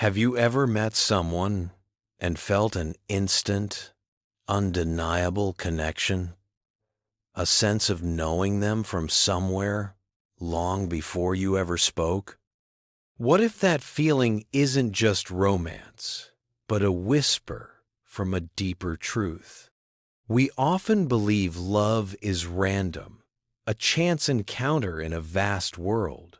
Have you ever met someone and felt an instant, undeniable connection? A sense of knowing them from somewhere long before you ever spoke? What if that feeling isn't just romance, but a whisper from a deeper truth? We often believe love is random, a chance encounter in a vast world.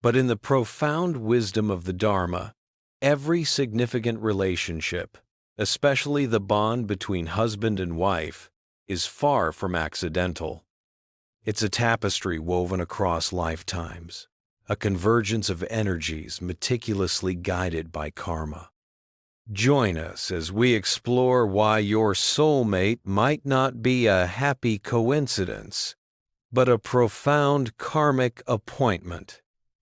But in the profound wisdom of the Dharma, every significant relationship, especially the bond between husband and wife, is far from accidental. It's a tapestry woven across lifetimes, a convergence of energies meticulously guided by karma. Join us as we explore why your soulmate might not be a happy coincidence, but a profound karmic appointment,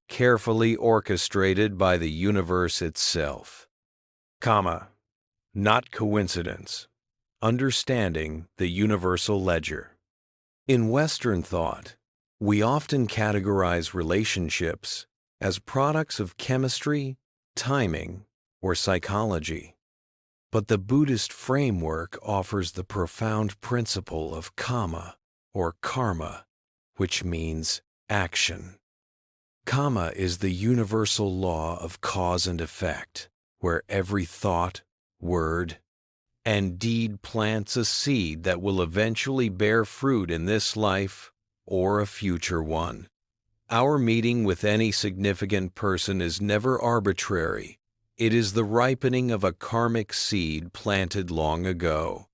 carefully orchestrated by the universe itself. Karma, not coincidence. Understanding the universal ledger. In Western thought, we often categorize relationships as products of chemistry, timing, or psychology. But the Buddhist framework offers the profound principle of kama, or karma, which means action. Karma is the universal law of cause and effect, where every thought, word, and deed plants a seed that will eventually bear fruit in this life or a future one. Our meeting with any significant person is never arbitrary. It is the ripening of a karmic seed planted long ago.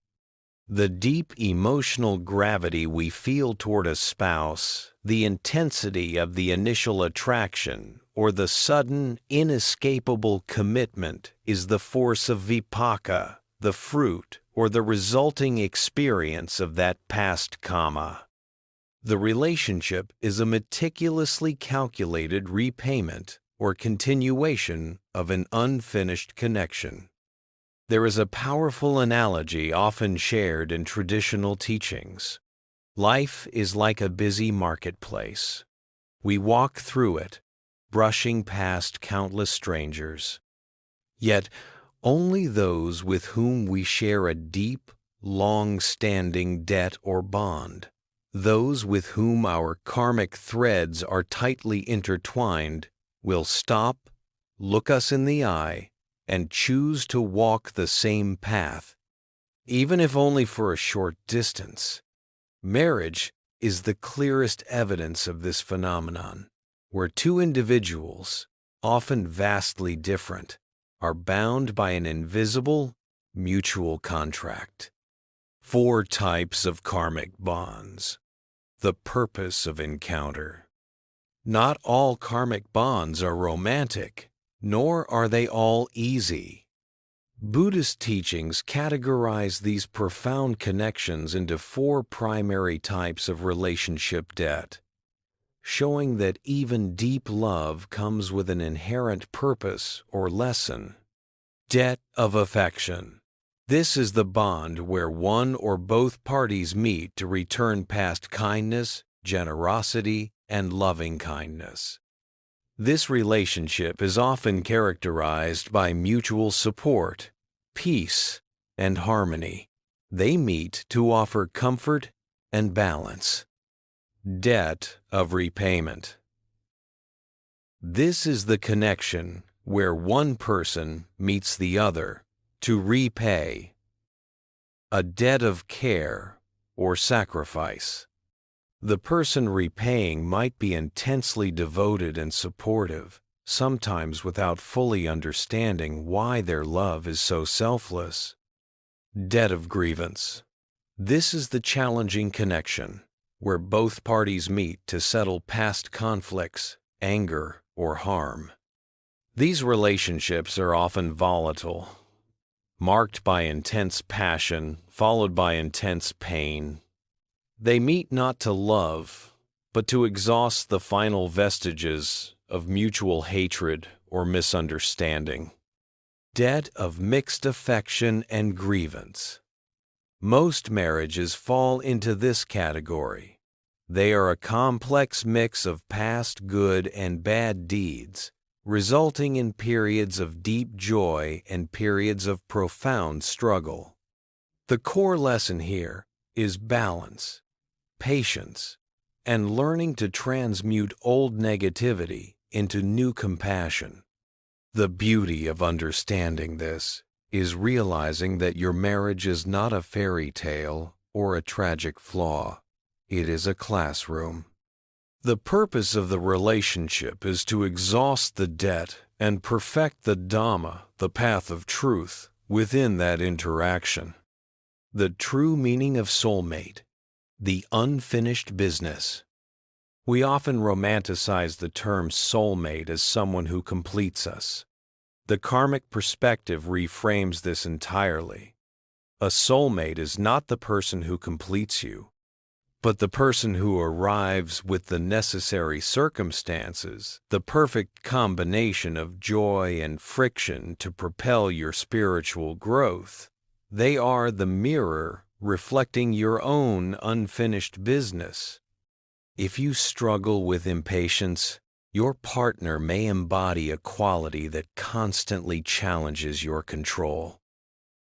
The deep emotional gravity we feel toward a spouse, the intensity of the initial attraction, or the sudden, inescapable commitment is the force of vipaka, the fruit or the resulting experience of that past karma. The relationship is a meticulously calculated repayment or continuation of an unfinished connection. There is a powerful analogy often shared in traditional teachings. Life is like a busy marketplace. We walk through it, brushing past countless strangers. Yet, only those with whom we share a deep, long-standing debt or bond, those with whom our karmic threads are tightly intertwined, will stop, look us in the eye, and choose to walk the same path, even if only for a short distance. Marriage is the clearest evidence of this phenomenon, where two individuals, often vastly different, are bound by an invisible, mutual contract. 4 types of karmic bonds. The purpose of encounter. Not all karmic bonds are romantic, nor are they all easy. Buddhist teachings categorize these profound connections into 4 primary types of relationship debt, showing that even deep love comes with an inherent purpose or lesson. Debt of affection. This is the bond where one or both parties meet to return past kindness, generosity, and loving kindness. This relationship is often characterized by mutual support, peace, and harmony. They meet to offer comfort and balance. Debt of repayment. This is the connection where one person meets the other to repay a debt of care or sacrifice. The person repaying might be intensely devoted and supportive, sometimes without fully understanding why their love is so selfless. Debt of grievance. This is the challenging connection, where both parties meet to settle past conflicts, anger, or harm. These relationships are often volatile, marked by intense passion, followed by intense pain. They meet not to love, but to exhaust the final vestiges of mutual hatred or misunderstanding. Debt of mixed affection and grievance. Most marriages fall into this category. They are a complex mix of past good and bad deeds, resulting in periods of deep joy and periods of profound struggle. The core lesson here is balance, patience, and learning to transmute old negativity into new compassion. The beauty of understanding this is realizing that your marriage is not a fairy tale or a tragic flaw. It is a classroom. The purpose of the relationship is to exhaust the debt and perfect the Dhamma, the path of truth, within that interaction. The true meaning of soulmate, the unfinished business. We often romanticize the term soulmate as someone who completes us. The karmic perspective reframes this entirely. A soulmate is not the person who completes you, but the person who arrives with the necessary circumstances, the perfect combination of joy and friction to propel your spiritual growth. They are the mirror reflecting your own unfinished business. If you struggle with impatience, your partner may embody a quality that constantly challenges your control.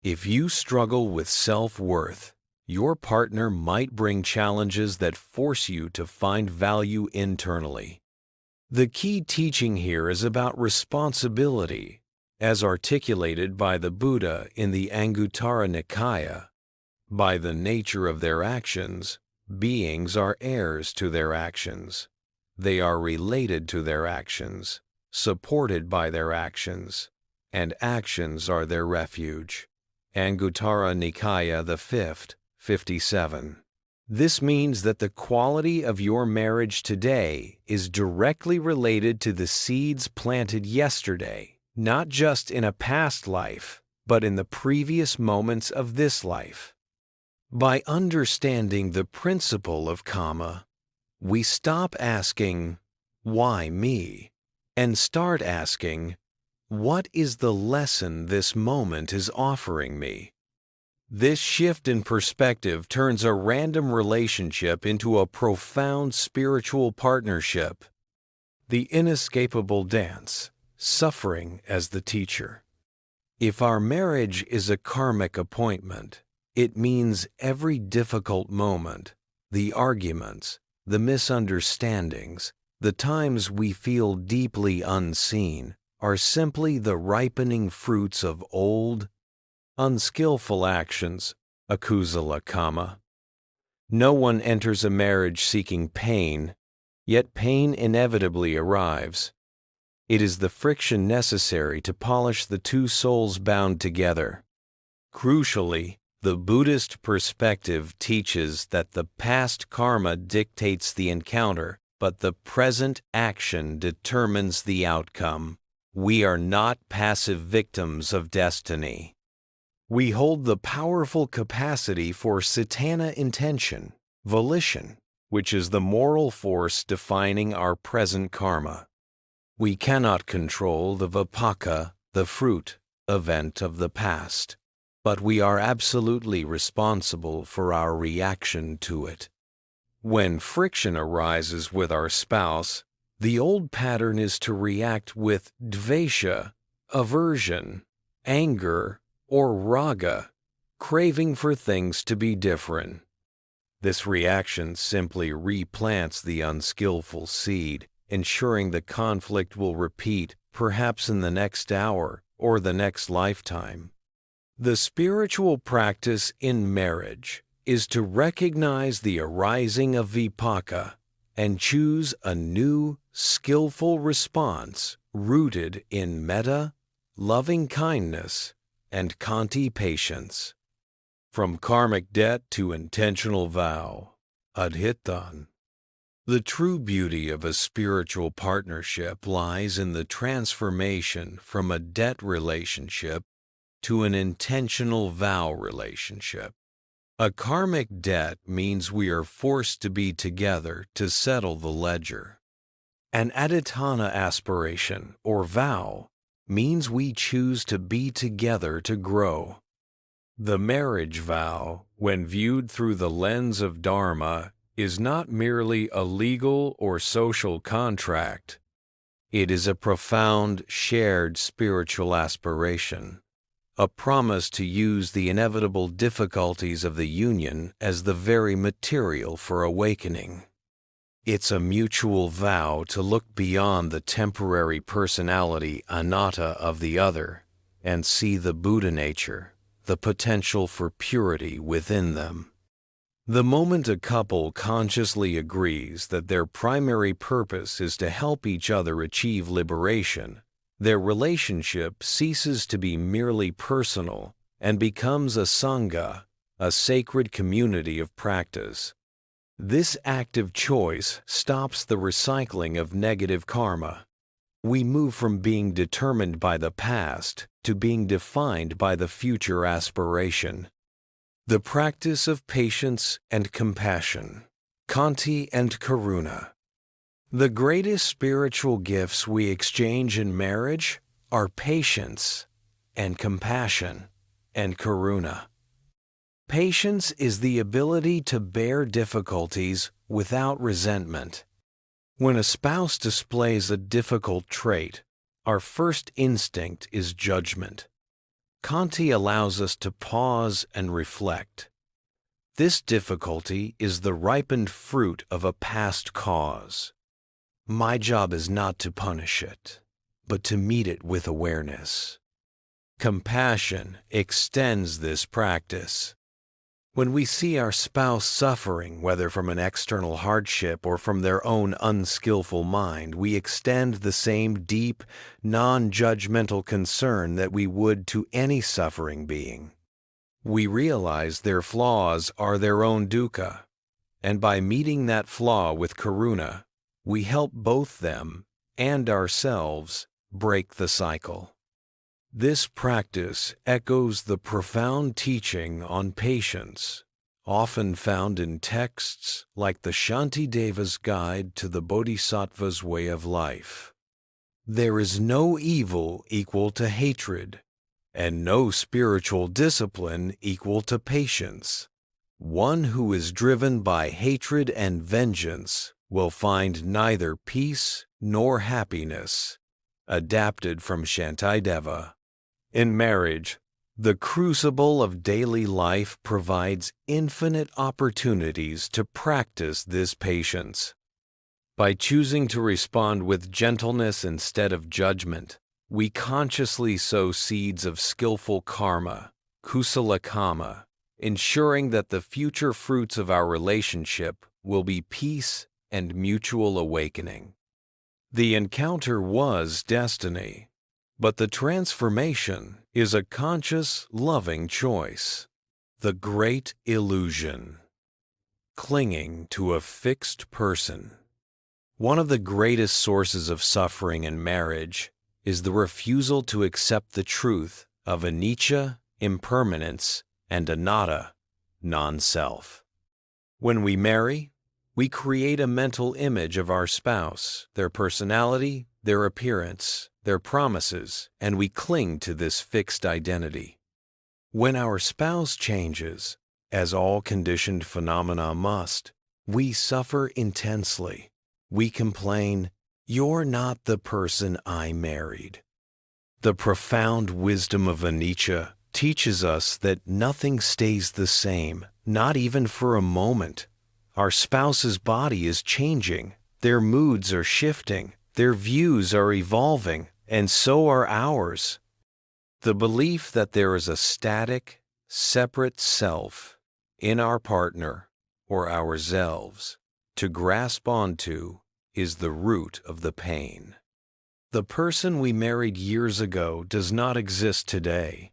If you struggle with self-worth, your partner might bring challenges that force you to find value internally. The key teaching here is about responsibility, as articulated by the Buddha in the Anguttara Nikaya. By the nature of their actions, beings are heirs to their actions. They are related to their actions, supported by their actions, and actions are their refuge. Anguttara Nikaya the 5th, 57. This means that the quality of your marriage today is directly related to the seeds planted yesterday, not just in a past life, but in the previous moments of this life. By understanding the principle of karma, we stop asking, "Why me?" and start asking, "What is the lesson this moment is offering me?" This shift in perspective turns a random relationship into a profound spiritual partnership. The inescapable dance, suffering as the teacher. If our marriage is a karmic appointment, it means every difficult moment, the arguments, the misunderstandings, the times we feel deeply unseen, are simply the ripening fruits of old, unskillful actions, akusala karma. No one enters a marriage seeking pain, yet pain inevitably arrives. It is the friction necessary to polish the two souls bound together. Crucially, the Buddhist perspective teaches that the past karma dictates the encounter, but the present action determines the outcome. We are not passive victims of destiny. We hold the powerful capacity for satana intention, volition, which is the moral force defining our present karma. We cannot control the vipaka, the fruit, event of the past, but we are absolutely responsible for our reaction to it. When friction arises with our spouse, the old pattern is to react with dvesha, aversion, anger, or raga, craving for things to be different. This reaction simply replants the unskillful seed, ensuring the conflict will repeat, perhaps in the next hour or the next lifetime. The spiritual practice in marriage is to recognize the arising of vipaka and choose a new, skillful response rooted in metta, loving kindness, and khanti patience. From karmic debt to intentional vow, adhitan. The true beauty of a spiritual partnership lies in the transformation from a debt relationship to an intentional vow relationship. A karmic debt means we are forced to be together to settle the ledger. An adhitthana aspiration, or vow, means we choose to be together to grow. The marriage vow, when viewed through the lens of Dharma, is not merely a legal or social contract. It is a profound, shared spiritual aspiration, a promise to use the inevitable difficulties of the union as the very material for awakening. It's a mutual vow to look beyond the temporary personality anatta of the other and see the Buddha nature, the potential for purity within them. The moment a couple consciously agrees that their primary purpose is to help each other achieve liberation, their relationship ceases to be merely personal and becomes a sangha, a sacred community of practice. This active choice stops the recycling of negative karma. We move from being determined by the past to being defined by the future aspiration. The practice of patience and compassion, Khanti and Karuna. The greatest spiritual gifts we exchange in marriage are patience and compassion and Karuna. Patience is the ability to bear difficulties without resentment. When a spouse displays a difficult trait, our first instinct is judgment. Khanti allows us to pause and reflect. This difficulty is the ripened fruit of a past cause. My job is not to punish it, but to meet it with awareness. Compassion extends this practice. When we see our spouse suffering, whether from an external hardship or from their own unskillful mind, we extend the same deep, non-judgmental concern that we would to any suffering being. We realize their flaws are their own dukkha, and by meeting that flaw with karuna, we help both them and ourselves break the cycle. This practice echoes the profound teaching on patience, often found in texts like the Shantideva's Guide to the Bodhisattva's Way of Life. There is no evil equal to hatred, and no spiritual discipline equal to patience. One who is driven by hatred and vengeance will find neither peace nor happiness. Adapted from Shantideva. In marriage, the crucible of daily life provides infinite opportunities to practice this patience. By choosing to respond with gentleness instead of judgment, we consciously sow seeds of skillful karma, kusala kama, ensuring that the future fruits of our relationship will be peace and mutual awakening. The encounter was destiny, but the transformation is a conscious, loving choice. The great illusion. Clinging to a fixed person. One of the greatest sources of suffering in marriage is the refusal to accept the truth of anicca, impermanence, and anatta, non-self. When we marry, we create a mental image of our spouse, their personality, their appearance, their promises, and we cling to this fixed identity. When our spouse changes, as all conditioned phenomena must, we suffer intensely. We complain, "You're not the person I married." The profound wisdom of anicca teaches us that nothing stays the same, not even for a moment. Our spouse's body is changing, their moods are shifting, their views are evolving, and so are ours. The belief that there is a static, separate self in our partner or ourselves to grasp onto is the root of the pain. The person we married years ago does not exist today.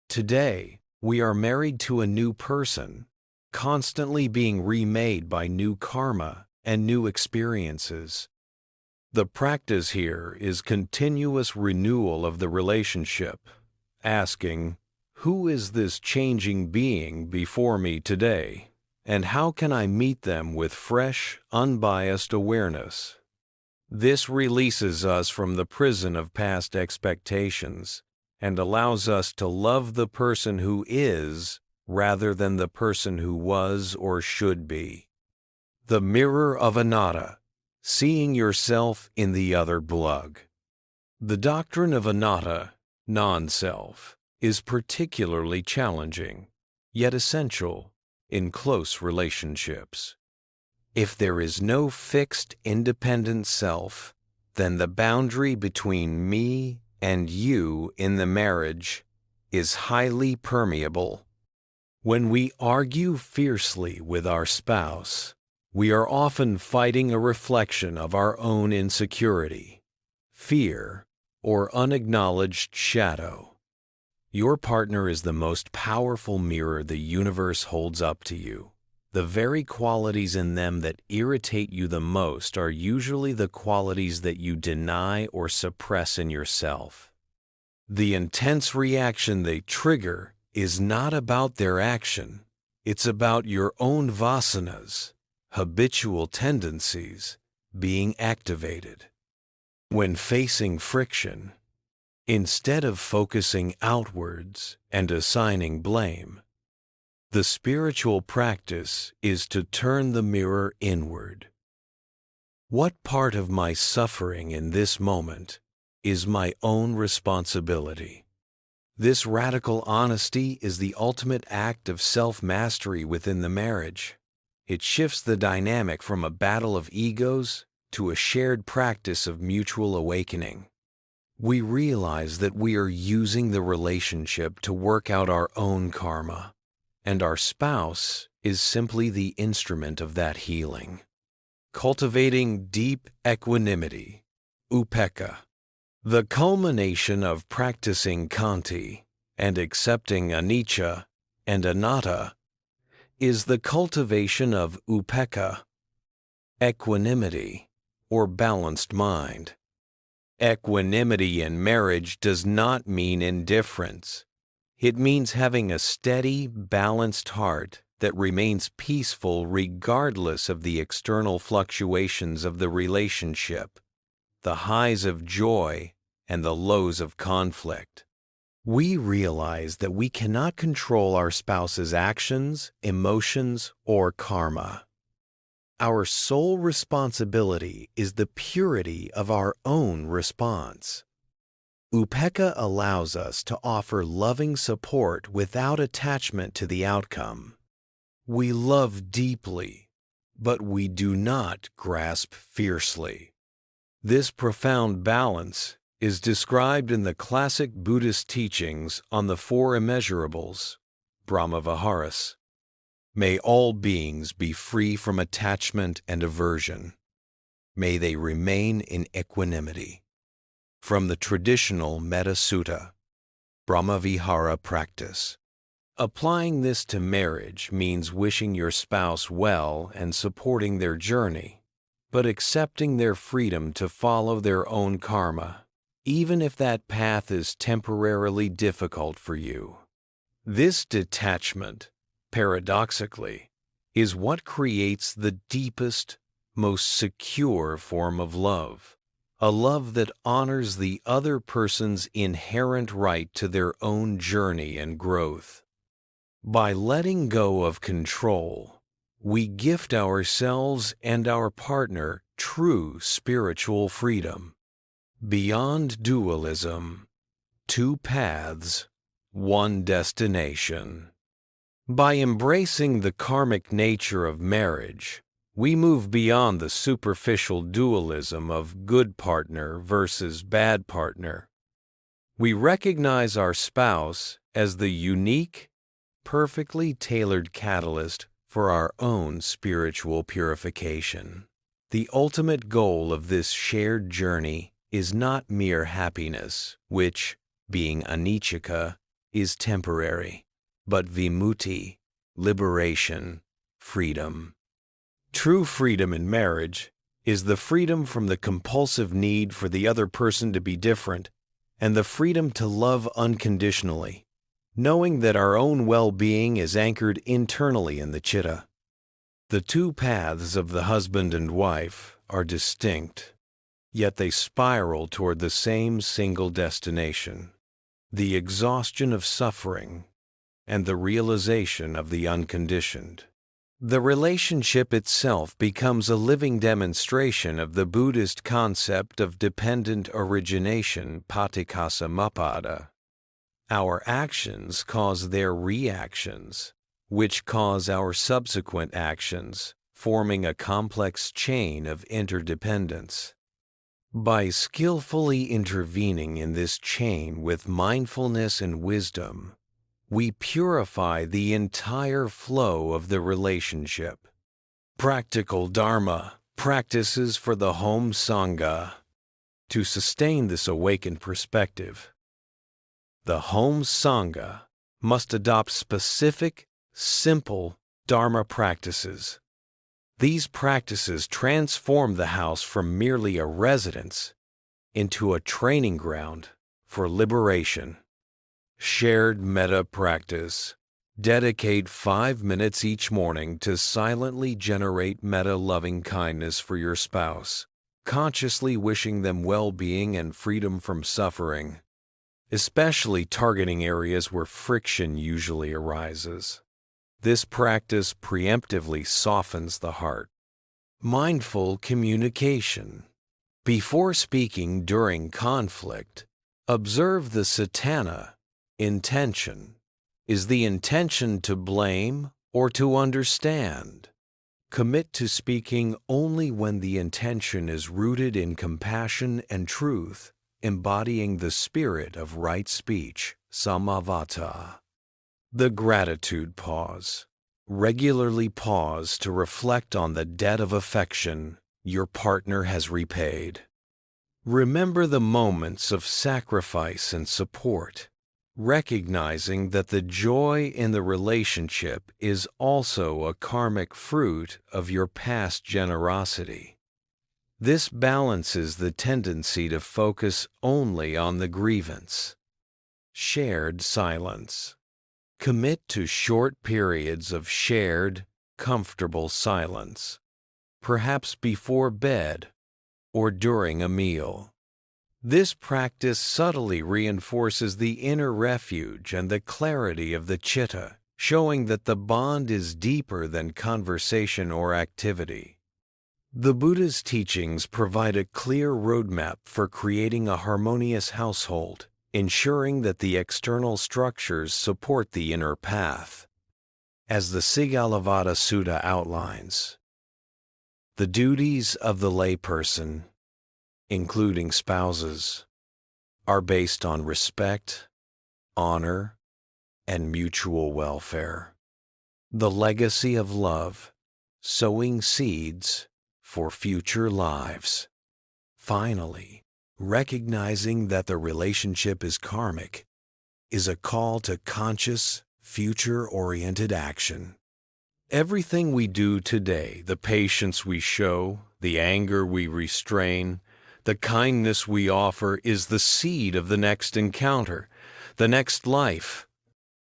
Today, we are married to a new person, constantly being remade by new karma and new experiences. The practice here is continuous renewal of the relationship, asking, "Who is this changing being before me today, and how can I meet them with fresh, unbiased awareness?" This releases us from the prison of past expectations and allows us to love the person who is rather than the person who was or should be. The mirror of anatta, seeing yourself in the other plug. The doctrine of anatta, non-self, is particularly challenging, yet essential, in close relationships. If there is no fixed independent self, then the boundary between me and you in the marriage is highly permeable. When we argue fiercely with our spouse, we are often fighting a reflection of our own insecurity, fear, or unacknowledged shadow. Your partner is the most powerful mirror the universe holds up to you. The very qualities in them that irritate you the most are usually the qualities that you deny or suppress in yourself. The intense reaction they trigger is not about their action. It's about your own vasanas, habitual tendencies, being activated. When facing friction, instead of focusing outwards and assigning blame, the spiritual practice is to turn the mirror inward. What part of my suffering in this moment is my own responsibility? This radical honesty is the ultimate act of self-mastery within the marriage. It shifts the dynamic from a battle of egos to a shared practice of mutual awakening. We realize that we are using the relationship to work out our own karma, and our spouse is simply the instrument of that healing. Cultivating deep equanimity, upekkha, the culmination of practicing khanti and accepting anicca and anatta, is the cultivation of upekkha, equanimity, or balanced mind. Equanimity in marriage does not mean indifference. It means having a steady, balanced heart that remains peaceful regardless of the external fluctuations of the relationship, the highs of joy and the lows of conflict. We realize that we cannot control our spouse's actions, emotions, or karma. Our sole responsibility is the purity of our own response. Upekkha allows us to offer loving support without attachment to the outcome. We love deeply, but we do not grasp fiercely. This profound balance is described in the classic Buddhist teachings on the four immeasurables, Brahmaviharas. May all beings be free from attachment and aversion. May they remain in equanimity. From the traditional Metta Sutta, Brahmavihara practice. Applying this to marriage means wishing your spouse well and supporting their journey, but accepting their freedom to follow their own karma, even if that path is temporarily difficult for you. This detachment, paradoxically, is what creates the deepest, most secure form of love, a love that honors the other person's inherent right to their own journey and growth. By letting go of control, we gift ourselves and our partner true spiritual freedom. Beyond dualism, two paths, one destination. By embracing the karmic nature of marriage, we move beyond the superficial dualism of good partner versus bad partner. We recognize our spouse as the unique, perfectly tailored catalyst for our own spiritual purification. The ultimate goal of this shared journey is not mere happiness, which, being anicca, is temporary, but vimutti, liberation, freedom. True freedom in marriage is the freedom from the compulsive need for the other person to be different and the freedom to love unconditionally, knowing that our own well-being is anchored internally in the citta. The two paths of the husband and wife are distinct, yet they spiral toward the same single destination, the exhaustion of suffering and the realization of the unconditioned. The relationship itself becomes a living demonstration of the Buddhist concept of dependent origination, paticcasamuppada. Our actions cause their reactions, which cause our subsequent actions, forming a complex chain of interdependence. By skillfully intervening in this chain with mindfulness and wisdom, we purify the entire flow of the relationship. Practical Dharma practices for the Home Sangha. To sustain this awakened perspective, the Home Sangha must adopt specific, simple Dharma practices. These practices transform the house from merely a residence into a training ground for liberation. Shared metta practice. Dedicate 5 minutes each morning to silently generate metta loving kindness for your spouse, consciously wishing them well-being and freedom from suffering, especially targeting areas where friction usually arises. This practice preemptively softens the heart. Mindful communication. Before speaking during conflict, observe the satana, intention. Is the intention to blame or to understand? Commit to speaking only when the intention is rooted in compassion and truth, embodying the spirit of right speech, samavata. The gratitude pause. Regularly pause to reflect on the debt of affection your partner has repaid. Remember the moments of sacrifice and support, recognizing that the joy in the relationship is also a karmic fruit of your past generosity. This balances the tendency to focus only on the grievance. Shared silence. Commit to short periods of shared, comfortable silence, perhaps before bed or during a meal. This practice subtly reinforces the inner refuge and the clarity of the citta, showing that the bond is deeper than conversation or activity. The Buddha's teachings provide a clear roadmap for creating a harmonious household, ensuring that the external structures support the inner path. As the Sigalovada Sutta outlines, the duties of the layperson, including spouses, are based on respect, honor, and mutual welfare. The legacy of love, sowing seeds for future lives. Finally, recognizing that the relationship is karmic is a call to conscious, future-oriented action. Everything we do today, the patience we show, the anger we restrain, the kindness we offer, is the seed of the next encounter, the next life.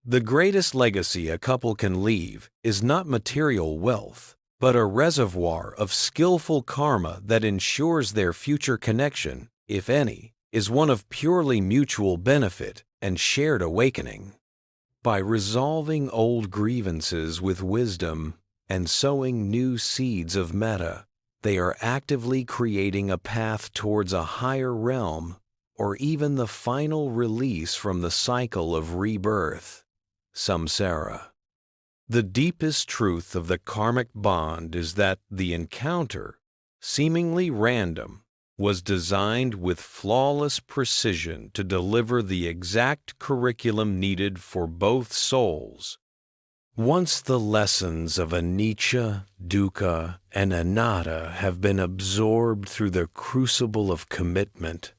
The greatest legacy a couple can leave is not material wealth, but a reservoir of skillful karma that ensures their future connection, if any, is one of purely mutual benefit and shared awakening. By resolving old grievances with wisdom and sowing new seeds of metta, they are actively creating a path towards a higher realm or even the final release from the cycle of rebirth, samsara. The deepest truth of the karmic bond is that the encounter, seemingly random, was designed with flawless precision to deliver the exact curriculum needed for both souls. Once the lessons of anicca, dukkha, and anatta have been absorbed through the crucible of commitment,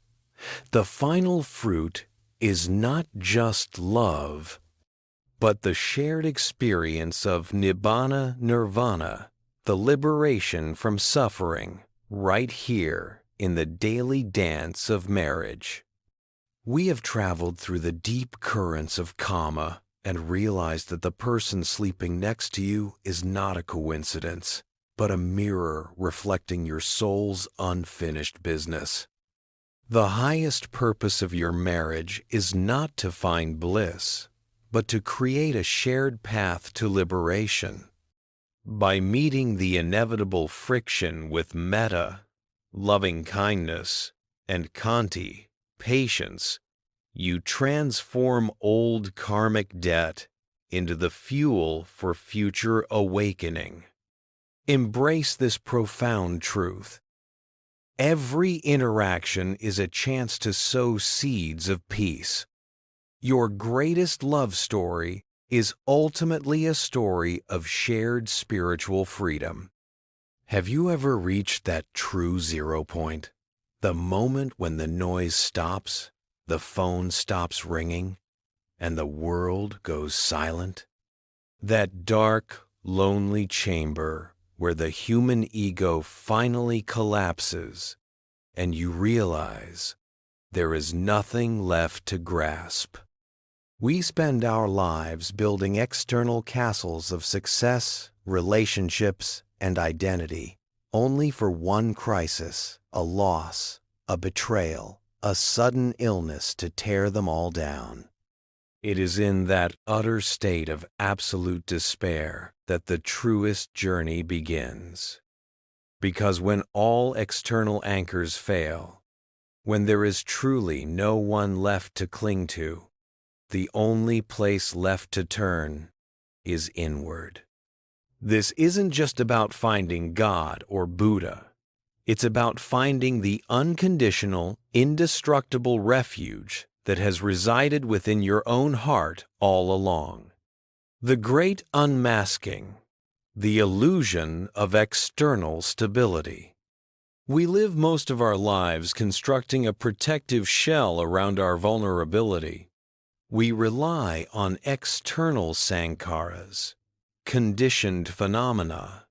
the final fruit is not just love, but the shared experience of nibbana nirvana, the liberation from suffering, right here in the daily dance of marriage. We have traveled through the deep currents of kama and realized that the person sleeping next to you is not a coincidence, but a mirror reflecting your soul's unfinished business. The highest purpose of your marriage is not to find bliss, but to create a shared path to liberation. By meeting the inevitable friction with metta, loving kindness, and khanti, patience, you transform old karmic debt into the fuel for future awakening. Embrace this profound truth. Every interaction is a chance to sow seeds of peace. Your greatest love story is ultimately a story of shared spiritual freedom. Have you ever reached that true zero point? The moment when the noise stops, the phone stops ringing, and the world goes silent? That dark, lonely chamber where the human ego finally collapses and you realize there is nothing left to grasp. We spend our lives building external castles of success, relationships, and identity, only for one crisis, a loss, a betrayal, a sudden illness to tear them all down. It is in that utter state of absolute despair that the truest journey begins. Because when all external anchors fail, when there is truly no one left to cling to, the only place left to turn is inward. This isn't just about finding God or Buddha. It's about finding the unconditional, indestructible refuge that has resided within your own heart all along. The great unmasking, the illusion of external stability. We live most of our lives constructing a protective shell around our vulnerability. We rely on external sankharas, conditioned phenomena,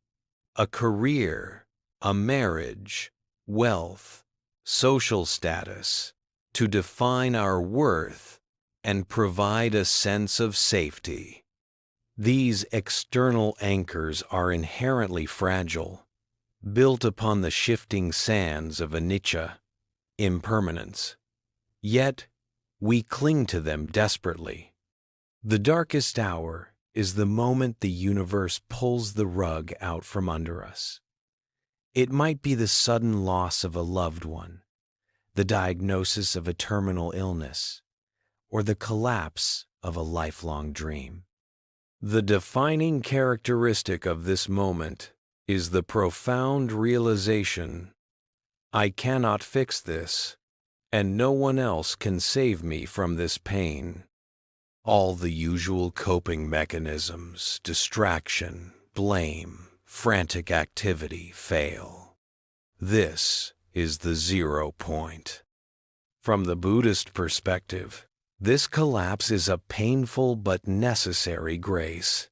a career, a marriage, wealth, social status, to define our worth and provide a sense of safety. These external anchors are inherently fragile, built upon the shifting sands of anicca, impermanence. Yet, we cling to them desperately. The darkest hour is the moment the universe pulls the rug out from under us. It might be the sudden loss of a loved one, the diagnosis of a terminal illness, or the collapse of a lifelong dream. The defining characteristic of this moment is the profound realization, I cannot fix this, and no one else can save me from this pain. All the usual coping mechanisms, distraction, blame, frantic activity fail. This is the 0 point. From the Buddhist perspective, this collapse is a painful but necessary grace.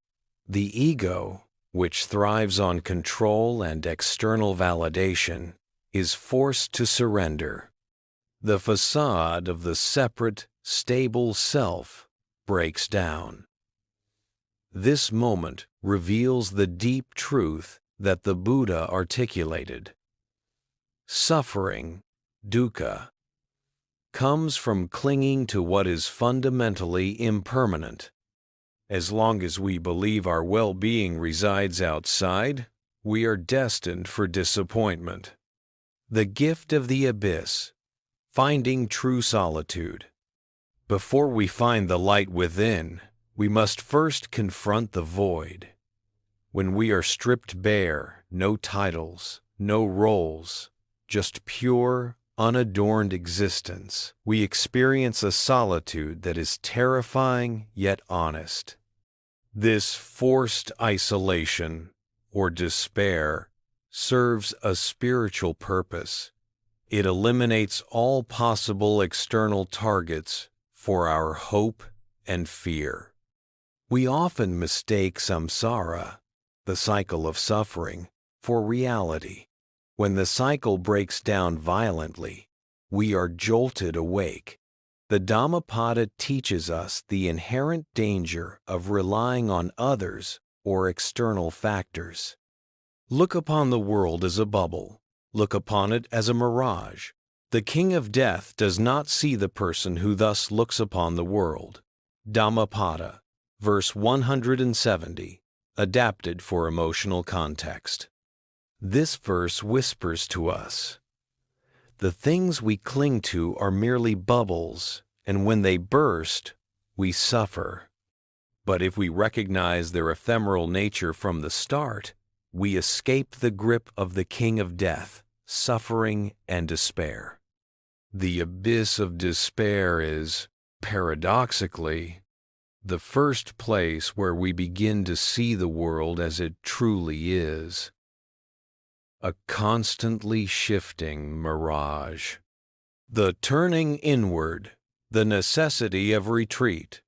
The ego, which thrives on control and external validation, is forced to surrender. The facade of the separate, stable self breaks down. This moment reveals the deep truth that the Buddha articulated. Suffering, dukkha, comes from clinging to what is fundamentally impermanent. As long as we believe our well-being resides outside, we are destined for disappointment. The gift of the abyss, finding true solitude. Before we find the light within, we must first confront the void. When we are stripped bare, no titles, no roles, just pure, unadorned existence, we experience a solitude that is terrifying yet honest. This forced isolation, or despair, serves a spiritual purpose. It eliminates all possible external targets for our hope and fear. We often mistake samsara, the cycle of suffering, for reality. When the cycle breaks down violently, we are jolted awake. The Dhammapada teaches us the inherent danger of relying on others or external factors. Look upon the world as a bubble. Look upon it as a mirage. The king of death does not see the person who thus looks upon the world. Dhammapada, verse 170. adapted for emotional context. This verse whispers to us, "The things we cling to are merely bubbles, and when they burst, we suffer. But if we recognize their ephemeral nature from the start, we escape the grip of the king of death, suffering, and despair." The abyss of despair is, paradoxically, the first place where we begin to see the world as it truly is. A constantly shifting mirage. The turning inward, the necessity of retreat.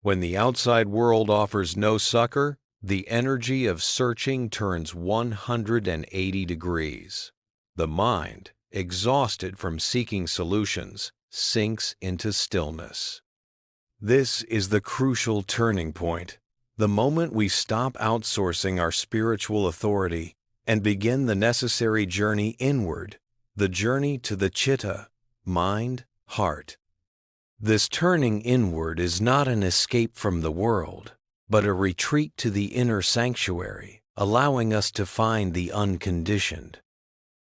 When the outside world offers no succor, the energy of searching turns 180 degrees. The mind, exhausted from seeking solutions, sinks into stillness. This is the crucial turning point, the moment we stop outsourcing our spiritual authority and begin the necessary journey inward, the journey to the citta, mind, heart. This turning inward is not an escape from the world, but a retreat to the inner sanctuary, allowing us to find the unconditioned.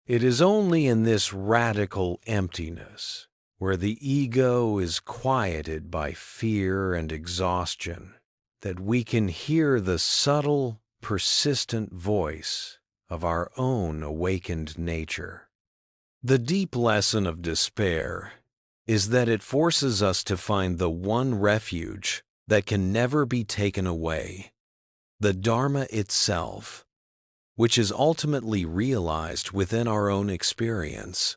It is only in this radical emptiness, where the ego is quieted by fear and exhaustion, that we can hear the subtle, persistent voice of our own awakened nature. The deep lesson of despair is that it forces us to find the one refuge that can never be taken away, the Dharma itself, which is ultimately realized within our own experience.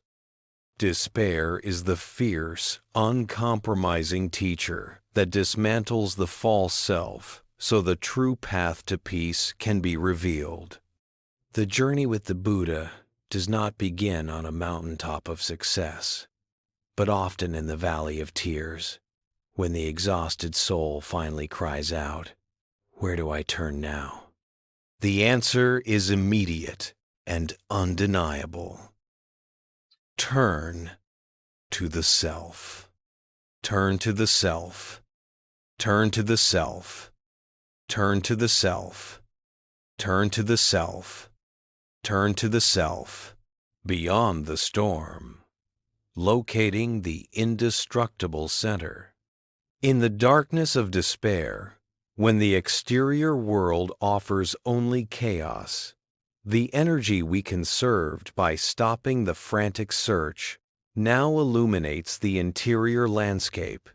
Despair is the fierce, uncompromising teacher that dismantles the false self so the true path to peace can be revealed. The journey with the Buddha does not begin on a mountaintop of success, but often in the valley of tears, when the exhausted soul finally cries out, "Where do I turn now?" The answer is immediate and undeniable. Turn to the self. Turn to the self. Turn to the self. Turn to the self. Turn to the self. Turn to the self. Beyond the storm. Locating the indestructible center. In the darkness of despair, when the exterior world offers only chaos, the energy we conserved by stopping the frantic search now illuminates the interior landscape.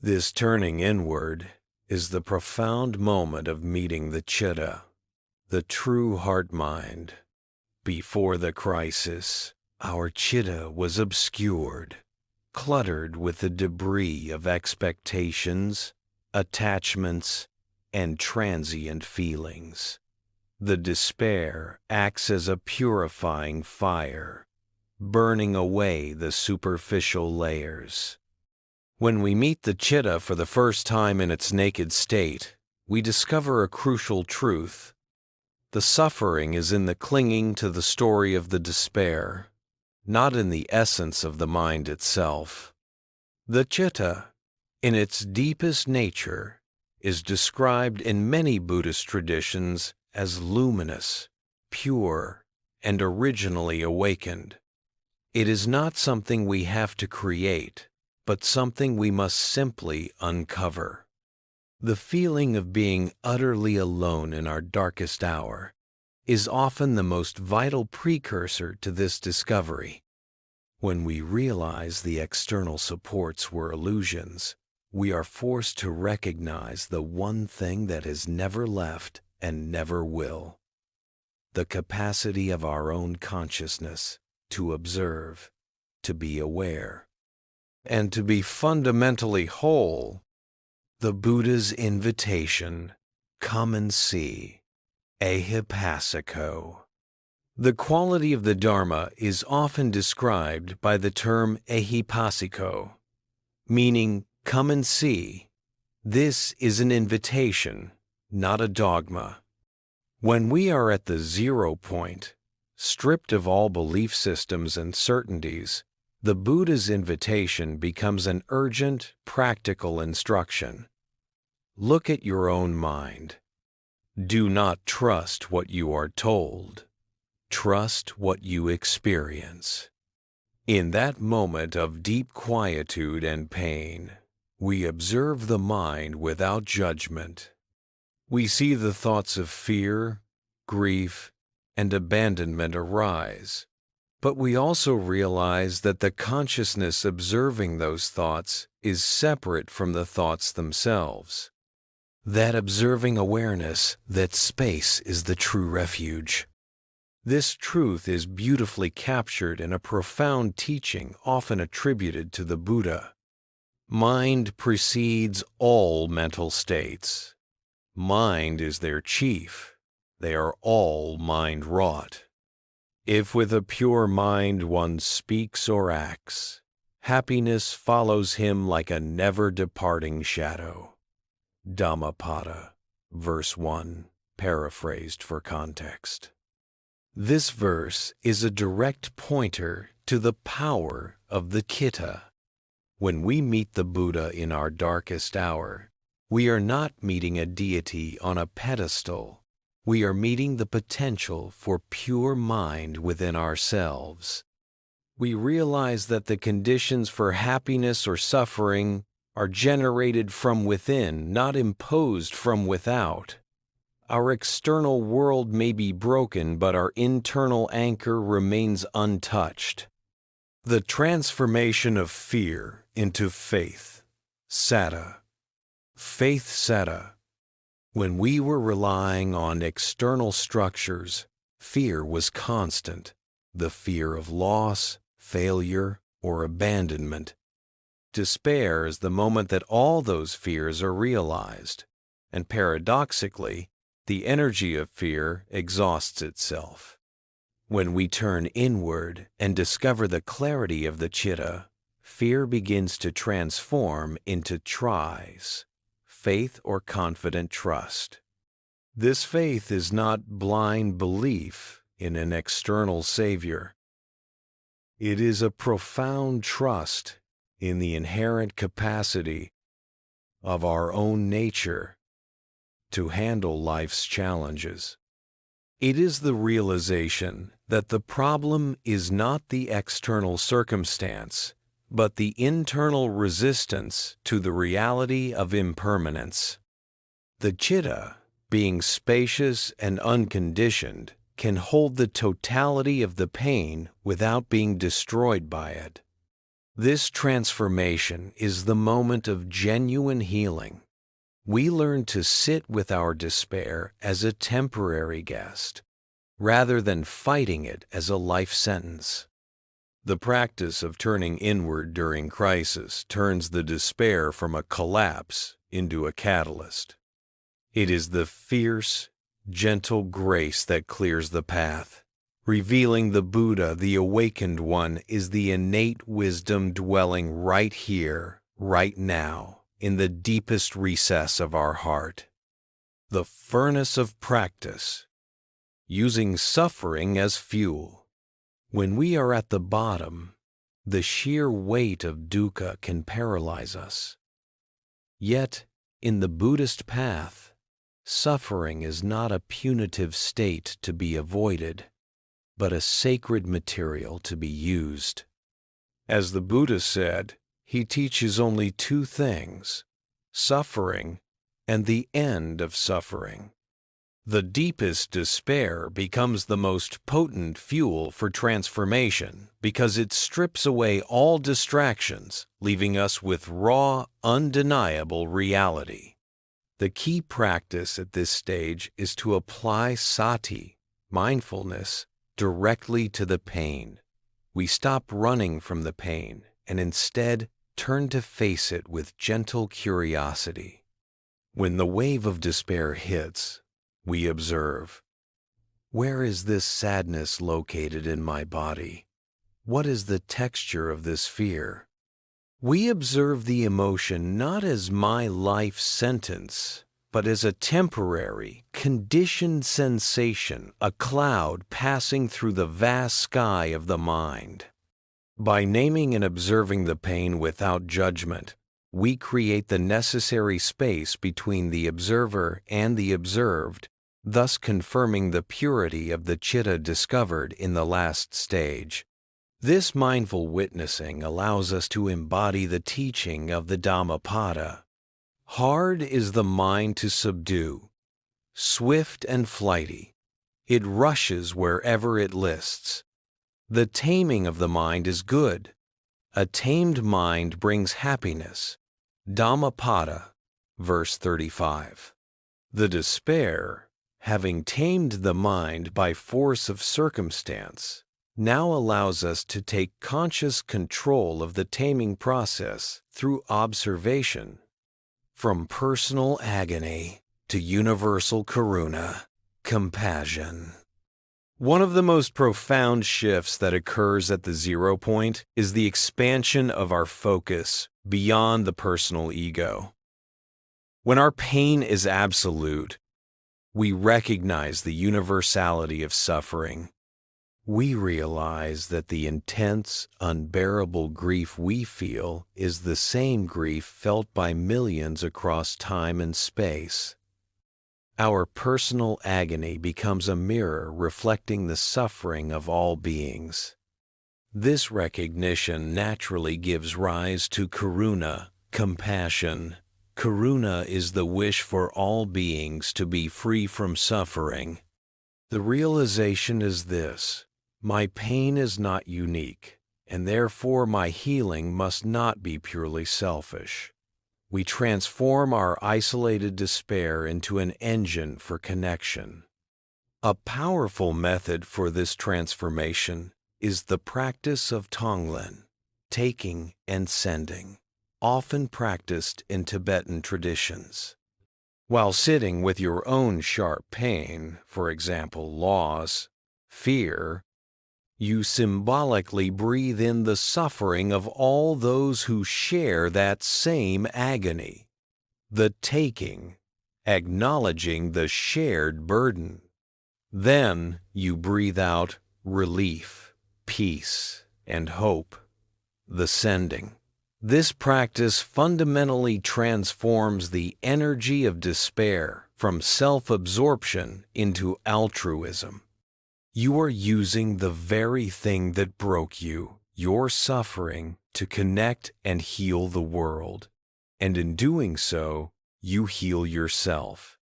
This turning inward is the profound moment of meeting the citta, the true heart-mind. Before the crisis, our citta was obscured, cluttered with the debris of expectations, attachments, and transient feelings. The despair acts as a purifying fire, burning away the superficial layers. When we meet the citta for the first time in its naked state, we discover a crucial truth. The suffering is in the clinging to the story of the despair, not in the essence of the mind itself. The citta, in its deepest nature, is described in many Buddhist traditions as luminous, pure, and originally awakened. It is not something we have to create, but something we must simply uncover. The feeling of being utterly alone in our darkest hour is often the most vital precursor to this discovery. When we realize the external supports were illusions, we are forced to recognize the one thing that has never left and never will: the capacity of our own consciousness to observe, to be aware, and to be fundamentally whole. The Buddha's invitation, come and see, ehipassiko. The quality of the Dharma is often described by the term ehipassiko, meaning come and see. This is an invitation, not a dogma. When we are at the 0 point, stripped of all belief systems and certainties, the Buddha's invitation becomes an urgent, practical instruction. Look at your own mind. Do not trust what you are told. Trust what you experience. In that moment of deep quietude and pain, we observe the mind without judgment. We see the thoughts of fear, grief, and abandonment arise, but we also realize that the consciousness observing those thoughts is separate from the thoughts themselves. That observing awareness, that space is the true refuge. This truth is beautifully captured in a profound teaching often attributed to the Buddha. Mind precedes all mental states. Mind is their chief. They are all mind-wrought. If with a pure mind one speaks or acts, happiness follows him like a never-departing shadow. Dhammapada, verse 1, paraphrased for context. This verse is a direct pointer to the power of the citta. When we meet the Buddha in our darkest hour, we are not meeting a deity on a pedestal. We are meeting the potential for pure mind within ourselves. We realize that the conditions for happiness or suffering are generated from within, not imposed from without. Our external world may be broken, but our internal anchor remains untouched. The transformation of fear into faith, saddha. Faith saddha. When we were relying on external structures, fear was constant, the fear of loss, failure, or abandonment. Despair is the moment that all those fears are realized, and paradoxically, the energy of fear exhausts itself. When we turn inward and discover the clarity of the citta, fear begins to transform into tries, faith or confident trust. This faith is not blind belief in an external savior. It is a profound trust in the inherent capacity of our own nature to handle life's challenges. It is the realization that the problem is not the external circumstance, but the internal resistance to the reality of impermanence. The citta, being spacious and unconditioned, can hold the totality of the pain without being destroyed by it. This transformation is the moment of genuine healing. We learn to sit with our despair as a temporary guest, rather than fighting it as a life sentence. The practice of turning inward during crisis turns the despair from a collapse into a catalyst. It is the fierce, gentle grace that clears the path, revealing the Buddha, the awakened one, is the innate wisdom dwelling right here, right now, in the deepest recess of our heart. The furnace of practice, using suffering as fuel. When we are at the bottom, the sheer weight of dukkha can paralyze us. Yet, in the Buddhist path, suffering is not a punitive state to be avoided, but a sacred material to be used. As the Buddha said, he teaches only two things: suffering and the end of suffering. The deepest despair becomes the most potent fuel for transformation because it strips away all distractions, leaving us with raw, undeniable reality. The key practice at this stage is to apply sati, mindfulness, directly to the pain. We stop running from the pain and instead turn to face it with gentle curiosity. When the wave of despair hits, we observe, where is this sadness located in my body? What is the texture of this fear? We observe the emotion not as my life sentence, but as a temporary, conditioned sensation, a cloud passing through the vast sky of the mind. By naming and observing the pain without judgment, we create the necessary space between the observer and the observed thus confirming the purity of the citta discovered in the last stage. This mindful witnessing allows us to embody the teaching of the Dhammapada. Hard is the mind to subdue, swift and flighty. It rushes wherever it lists. The taming of the mind is good. A tamed mind brings happiness. Dhammapada, verse 35. The despair, having tamed the mind by force of circumstance, now allows us to take conscious control of the taming process through observation. From personal agony to universal karuna, compassion. One of the most profound shifts that occurs at the 0 point is the expansion of our focus beyond the personal ego. When our pain is absolute, we recognize the universality of suffering. We realize that the intense, unbearable grief we feel is the same grief felt by millions across time and space. Our personal agony becomes a mirror reflecting the suffering of all beings. This recognition naturally gives rise to karuna, compassion. Karuna is the wish for all beings to be free from suffering. The realization is this: my pain is not unique, and therefore my healing must not be purely selfish. We transform our isolated despair into an engine for connection. A powerful method for this transformation is the practice of Tonglen, taking and sending, often practiced in Tibetan traditions. While sitting with your own sharp pain, for example, loss, fear, you symbolically breathe in the suffering of all those who share that same agony. The taking, acknowledging the shared burden. Then you breathe out relief, peace, and hope. The sending. This practice fundamentally transforms the energy of despair from self-absorption into altruism. You are using the very thing that broke you, your suffering, to connect and heal the world. And in doing so, you heal yourself.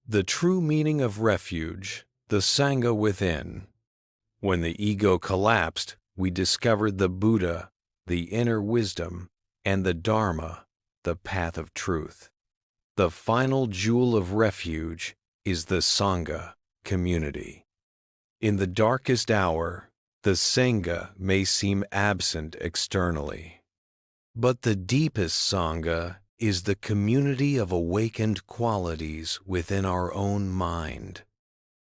The true meaning of refuge, the Sangha within. When the ego collapsed, we discovered the Buddha, the inner wisdom, and the Dharma, the path of truth. The final jewel of refuge is the Sangha, community. In the darkest hour, the Sangha may seem absent externally. But the deepest Sangha is the community of awakened qualities within our own mind.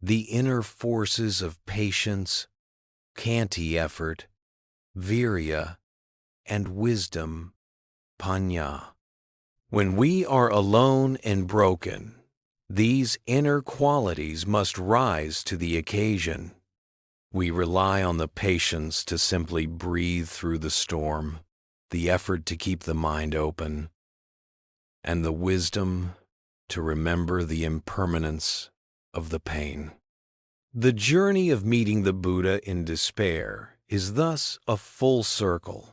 The inner forces of patience, kanti effort, virya, and wisdom, panya. When we are alone and broken, these inner qualities must rise to the occasion. We rely on the patience to simply breathe through the storm, the effort to keep the mind open, and the wisdom to remember the impermanence of the pain. The journey of meeting the Buddha in despair is thus a full circle.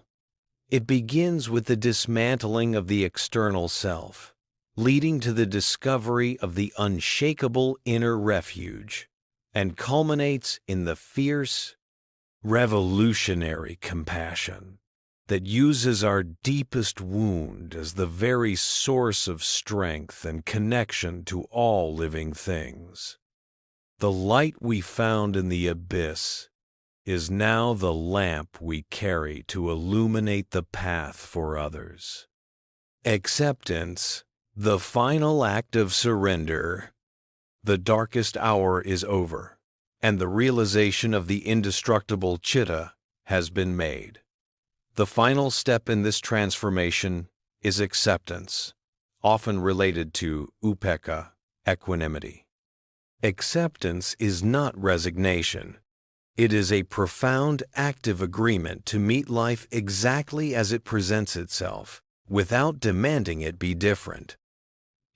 It begins with the dismantling of the external self, leading to the discovery of the unshakable inner refuge, and culminates in the fierce, revolutionary compassion that uses our deepest wound as the very source of strength and connection to all living things. The light we found in the abyss is now the lamp we carry to illuminate the path for others. Acceptance, the final act of surrender. The darkest hour is over, and the realization of the indestructible citta has been made. The final step in this transformation is acceptance, often related to upekkha, equanimity. Acceptance is not resignation. It is a profound, active agreement to meet life exactly as it presents itself, without demanding it be different.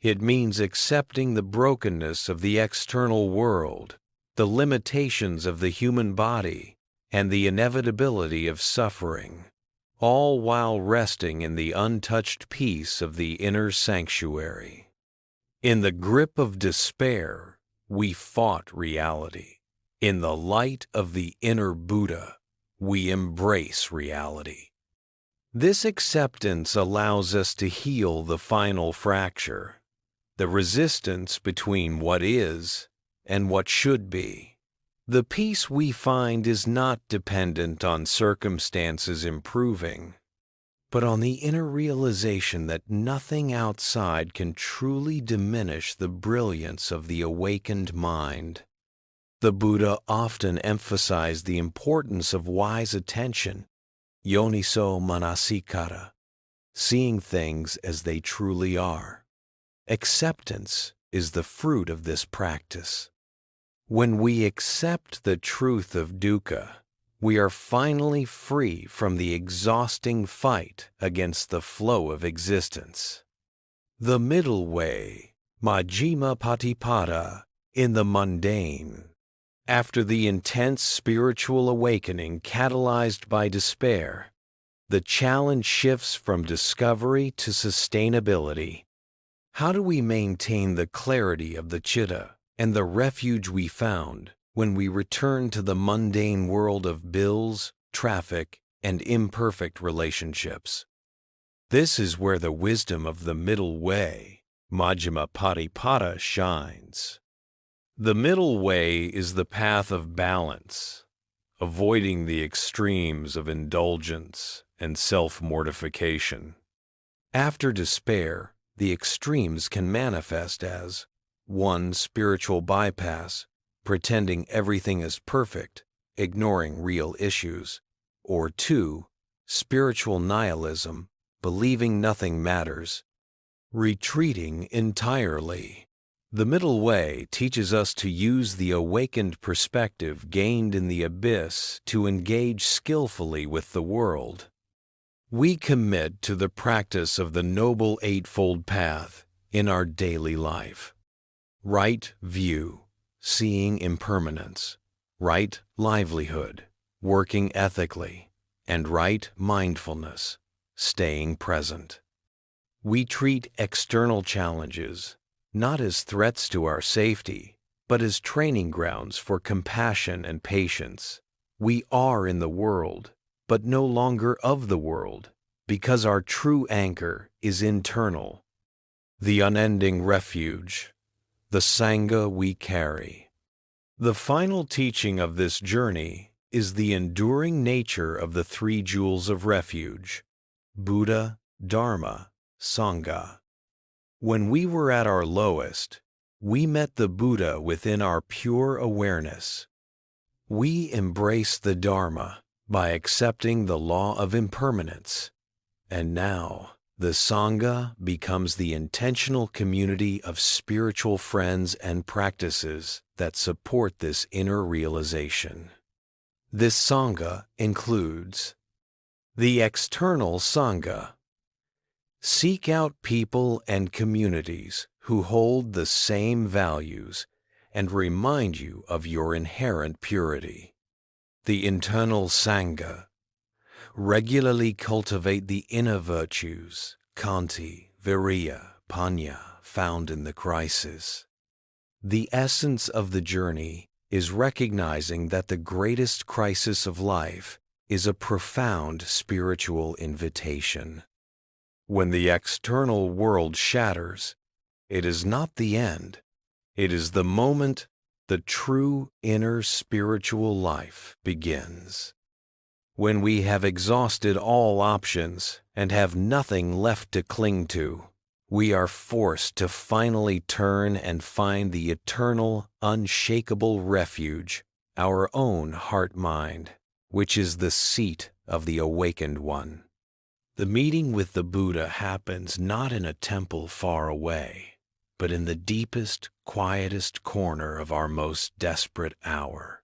It means accepting the brokenness of the external world, the limitations of the human body, and the inevitability of suffering, all while resting in the untouched peace of the inner sanctuary. In the grip of despair, we fought reality. In the light of the inner Buddha, we embrace reality. This acceptance allows us to heal the final fracture, the resistance between what is and what should be. The peace we find is not dependent on circumstances improving, but on the inner realization that nothing outside can truly diminish the brilliance of the awakened mind. The Buddha often emphasized the importance of wise attention, yoniso manasikara, seeing things as they truly are. Acceptance is the fruit of this practice. When we accept the truth of dukkha, we are finally free from the exhausting fight against the flow of existence. The middle way, Majjhima Patipada, in the mundane. After the intense spiritual awakening catalyzed by despair, the challenge shifts from discovery to sustainability. How do we maintain the clarity of the citta and the refuge we found when we return to the mundane world of bills, traffic, and imperfect relationships? This is where the wisdom of the middle way, Majjhima Patipada, shines. The middle way is the path of balance, avoiding the extremes of indulgence and self-mortification. After despair, the extremes can manifest as 1. Spiritual bypass, pretending everything is perfect, ignoring real issues, or 2. Spiritual nihilism, believing nothing matters, retreating entirely. The middle way teaches us to use the awakened perspective gained in the abyss to engage skillfully with the world. We commit to the practice of the Noble Eightfold Path in our daily life. Right view, seeing impermanence, right livelihood, working ethically, and right mindfulness, staying present. We treat external challenges not as threats to our safety, but as training grounds for compassion and patience. We are in the world, but no longer of the world, because our true anchor is internal. The unending refuge, the Sangha we carry. The final teaching of this journey is the enduring nature of the three jewels of refuge, Buddha, Dharma, Sangha. When we were at our lowest, we met the Buddha within our pure awareness. We embraced the Dharma by accepting the law of impermanence. And now, the Sangha becomes the intentional community of spiritual friends and practices that support this inner realization. This Sangha includes the external Sangha. Seek out people and communities who hold the same values and remind you of your inherent purity. The internal Sangha. Regularly cultivate the inner virtues, Khanti, Virya, Panya, found in the crisis. The essence of the journey is recognizing that the greatest crisis of life is a profound spiritual invitation. When the external world shatters, it is not the end. It is the moment the true inner spiritual life begins. When we have exhausted all options and have nothing left to cling to, we are forced to finally turn and find the eternal, unshakable refuge, our own heart-mind, which is the seat of the awakened one. The meeting with the Buddha happens not in a temple far away, but in the deepest, quietest corner of our most desperate hour.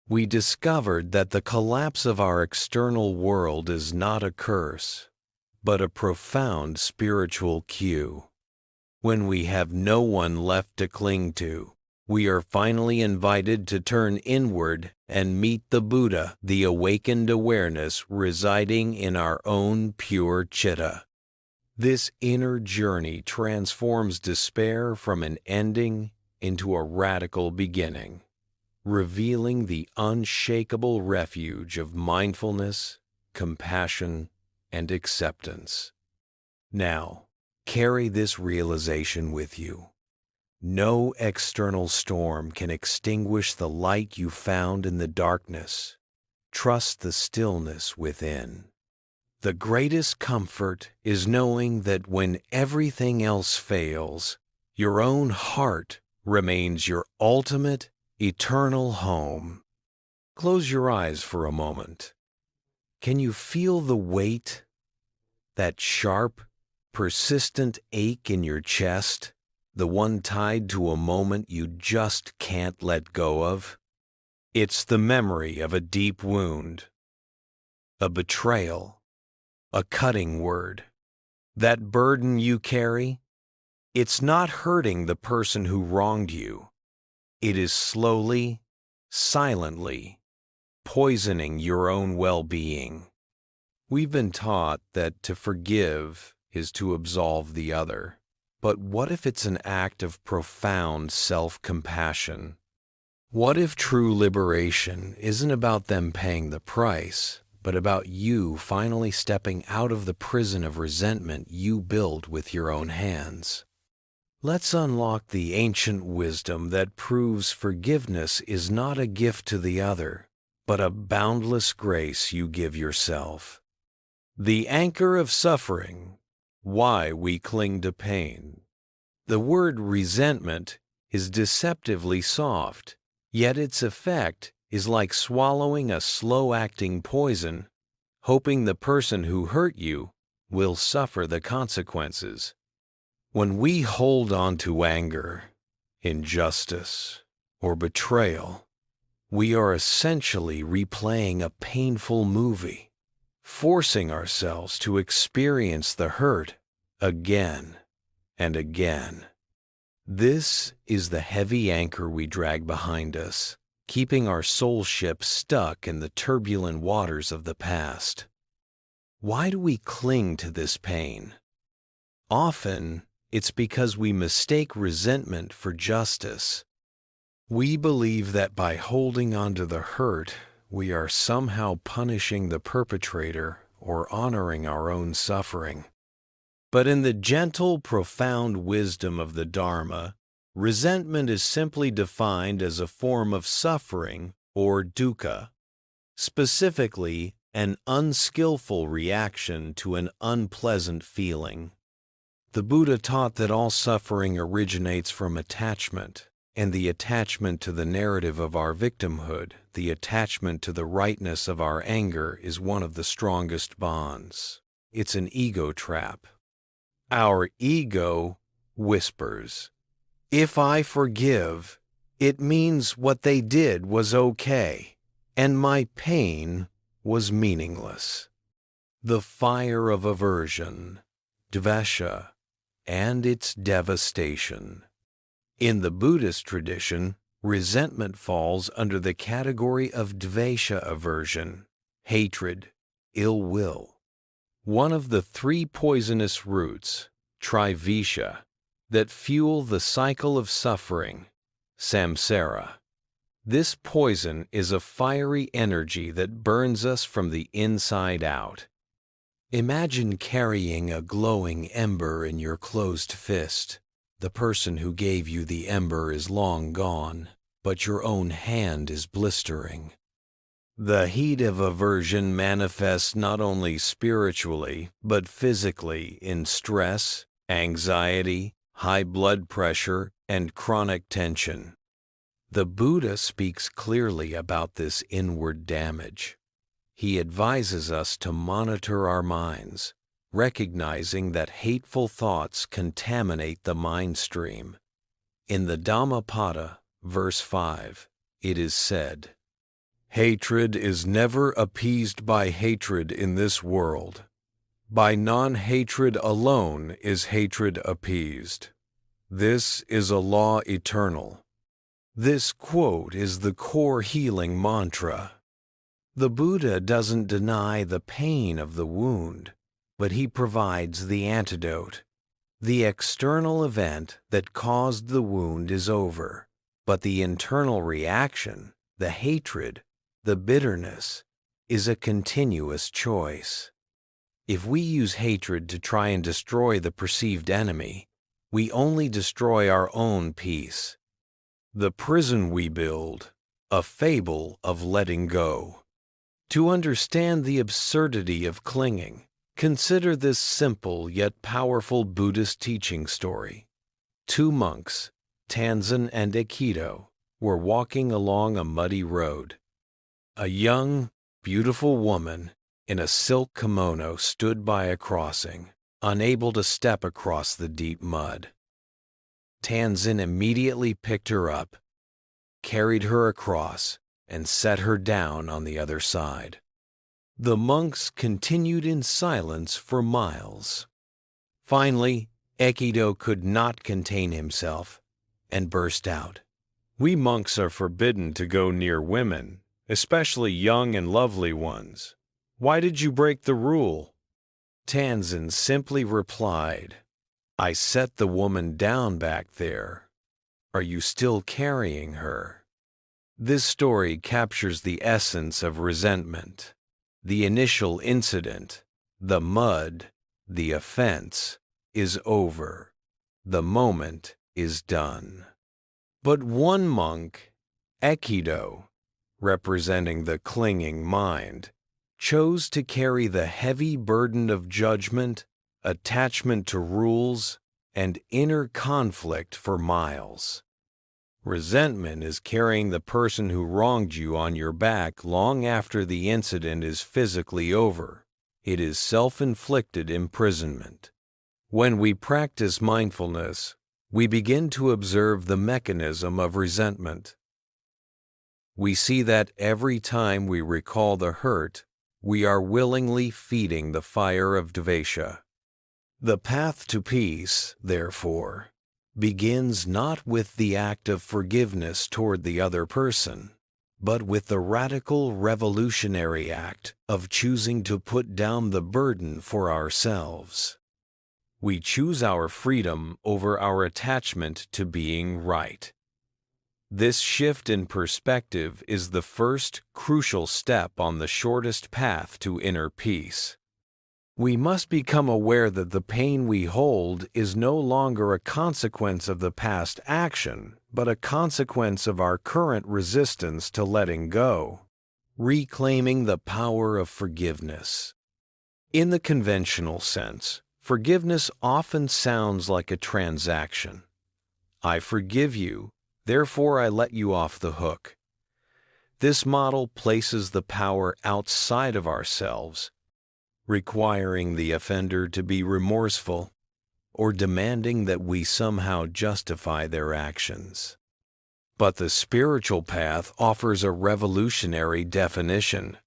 We discovered that the collapse of our external world is not a curse, but a profound spiritual cue. When we have no one left to cling to, we are finally invited to turn inward and meet the Buddha, the awakened awareness residing in our own pure citta. This inner journey transforms despair from an ending into a radical beginning, revealing the unshakable refuge of mindfulness, compassion, and acceptance. Now, carry this realization with you. No external storm can extinguish the light you found in the darkness. Trust the stillness within. The greatest comfort is knowing that when everything else fails, your own heart remains your ultimate, eternal home. Close your eyes for a moment. Can you feel the weight? That sharp, persistent ache in your chest? The one tied to a moment you just can't let go of? It's the memory of a deep wound, a betrayal, a cutting word. That burden you carry, it's not hurting the person who wronged you. It is slowly, silently, poisoning your own well-being. We've been taught that to forgive is to absolve the other. But what if it's an act of profound self-compassion? What if true liberation isn't about them paying the price, but about you finally stepping out of the prison of resentment you built with your own hands? Let's unlock the ancient wisdom that proves forgiveness is not a gift to the other, but a boundless grace you give yourself. The anchor of suffering, why we cling to pain. The word resentment is deceptively soft, yet its effect is like swallowing a slow-acting poison, hoping the person who hurt you will suffer the consequences. When we hold on to anger, injustice, or betrayal, we are essentially replaying a painful movie, forcing ourselves to experience the hurt again and again. This is the heavy anchor we drag behind us, keeping our soul ship stuck in the turbulent waters of the past. Why do we cling to this pain? Often, it's because we mistake resentment for justice. We believe that by holding on to the hurt, we are somehow punishing the perpetrator or honoring our own suffering. But in the gentle, profound wisdom of the Dharma, resentment is simply defined as a form of suffering or dukkha, specifically an unskillful reaction to an unpleasant feeling. The Buddha taught that all suffering originates from attachment, and the attachment to the narrative of our victimhood, the attachment to the rightness of our anger, is one of the strongest bonds. It's an ego trap. Our ego whispers, "If I forgive, it means what they did was okay, and my pain was meaningless." The fire of aversion, dvesha, and its devastation. In the Buddhist tradition, resentment falls under the category of dvesha aversion, hatred, ill will. One of the three poisonous roots, trivesha, that fuel the cycle of suffering, samsara. This poison is a fiery energy that burns us from the inside out. Imagine carrying a glowing ember in your closed fist. The person who gave you the ember is long gone, but your own hand is blistering. The heat of aversion manifests not only spiritually, but physically in stress, anxiety, high blood pressure, and chronic tension. The Buddha speaks clearly about this inward damage. He advises us to monitor our minds, recognizing that hateful thoughts contaminate the mind stream. In the Dhammapada, verse 5, it is said, "Hatred is never appeased by hatred in this world. By non-hatred alone is hatred appeased." This is a law eternal. This quote is the core healing mantra. The Buddha doesn't deny the pain of the wound, but he provides the antidote. The external event that caused the wound is over, but the internal reaction, the hatred, the bitterness, is a continuous choice. If we use hatred to try and destroy the perceived enemy, we only destroy our own peace. The prison we build, a fable of letting go. To understand the absurdity of clinging, consider this simple yet powerful Buddhist teaching story. Two monks, Tanzan and Aikido, were walking along a muddy road. A young, beautiful woman in a silk kimono stood by a crossing, unable to step across the deep mud. Tanzan immediately picked her up, carried her across, and set her down on the other side. The monks continued in silence for miles. Finally, Aikido could not contain himself and burst out. "We monks are forbidden to go near women, especially young and lovely ones. Why did you break the rule?" Tanzan simply replied, "I set the woman down back there. Are you still carrying her?" This story captures the essence of resentment. The initial incident, the mud, the offense, is over. The moment is done. But one monk, Aikido, representing the clinging mind, chose to carry the heavy burden of judgment, attachment to rules, and inner conflict for miles. Resentment is carrying the person who wronged you on your back long after the incident is physically over. It is self-inflicted imprisonment. When we practice mindfulness, we begin to observe the mechanism of resentment. We see that every time we recall the hurt, we are willingly feeding the fire of dvesha. The path to peace, therefore, begins not with the act of forgiveness toward the other person, but with the radical revolutionary act of choosing to put down the burden for ourselves. We choose our freedom over our attachment to being right. This shift in perspective is the first crucial step on the shortest path to inner peace. We must become aware that the pain we hold is no longer a consequence of the past action, but a consequence of our current resistance to letting go, reclaiming the power of forgiveness. In the conventional sense, forgiveness often sounds like a transaction. I forgive you, therefore I let you off the hook. This model places the power outside of ourselves, requiring the offender to be remorseful or demanding that we somehow justify their actions. But the spiritual path offers a revolutionary definition.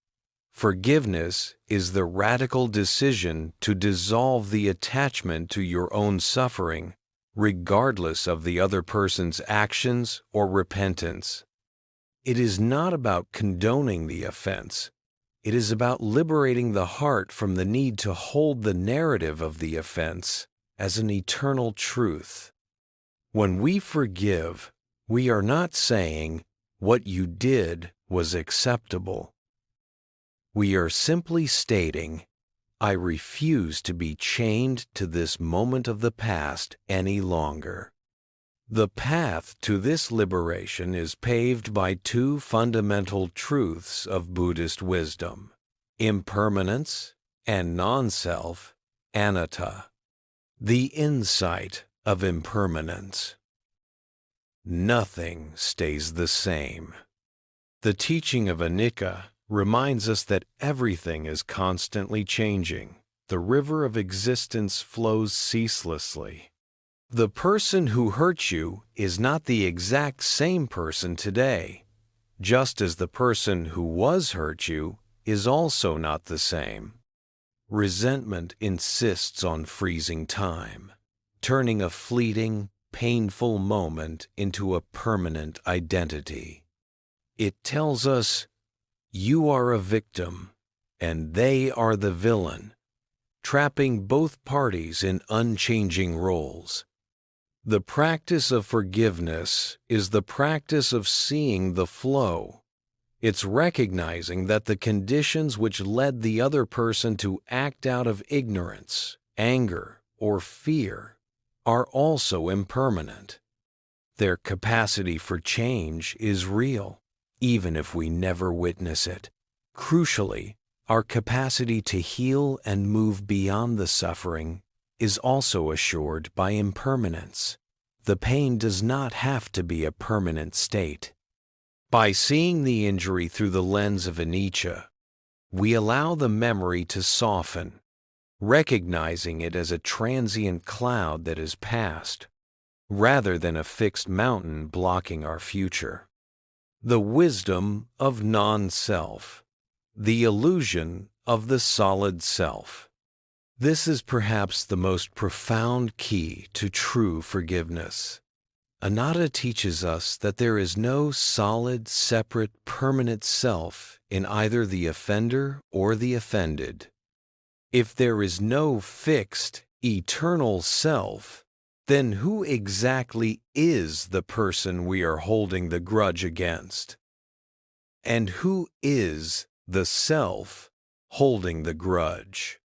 Forgiveness is the radical decision to dissolve the attachment to your own suffering, regardless of the other person's actions or repentance. It is not about condoning the offense. It is about liberating the heart from the need to hold the narrative of the offense as an eternal truth. When we forgive, we are not saying, "What you did was acceptable." We are simply stating, "I refuse to be chained to this moment of the past any longer." The path to this liberation is paved by two fundamental truths of Buddhist wisdom: impermanence and non-self, anatta. The insight of impermanence. Nothing stays the same. The teaching of anicca reminds us that everything is constantly changing. The river of existence flows ceaselessly. The person who hurt you is not the exact same person today, just as the person who was hurt you is also not the same. Resentment insists on freezing time, turning a fleeting, painful moment into a permanent identity. It tells us, you are a victim, and they are the villain, trapping both parties in unchanging roles. The practice of forgiveness is the practice of seeing the flow. It's recognizing that the conditions which led the other person to act out of ignorance, anger, or fear are also impermanent. Their capacity for change is real, even if we never witness it. Crucially, our capacity to heal and move beyond the suffering is also assured by impermanence. The pain does not have to be a permanent state. By seeing the injury through the lens of anicca, we allow the memory to soften, recognizing it as a transient cloud that is past, rather than a fixed mountain blocking our future. The wisdom of non-self, the illusion of the solid self. This is perhaps the most profound key to true forgiveness. Anatta teaches us that there is no solid, separate, permanent self in either the offender or the offended. If there is no fixed, eternal self, then who exactly is the person we are holding the grudge against? And who is the self holding the grudge?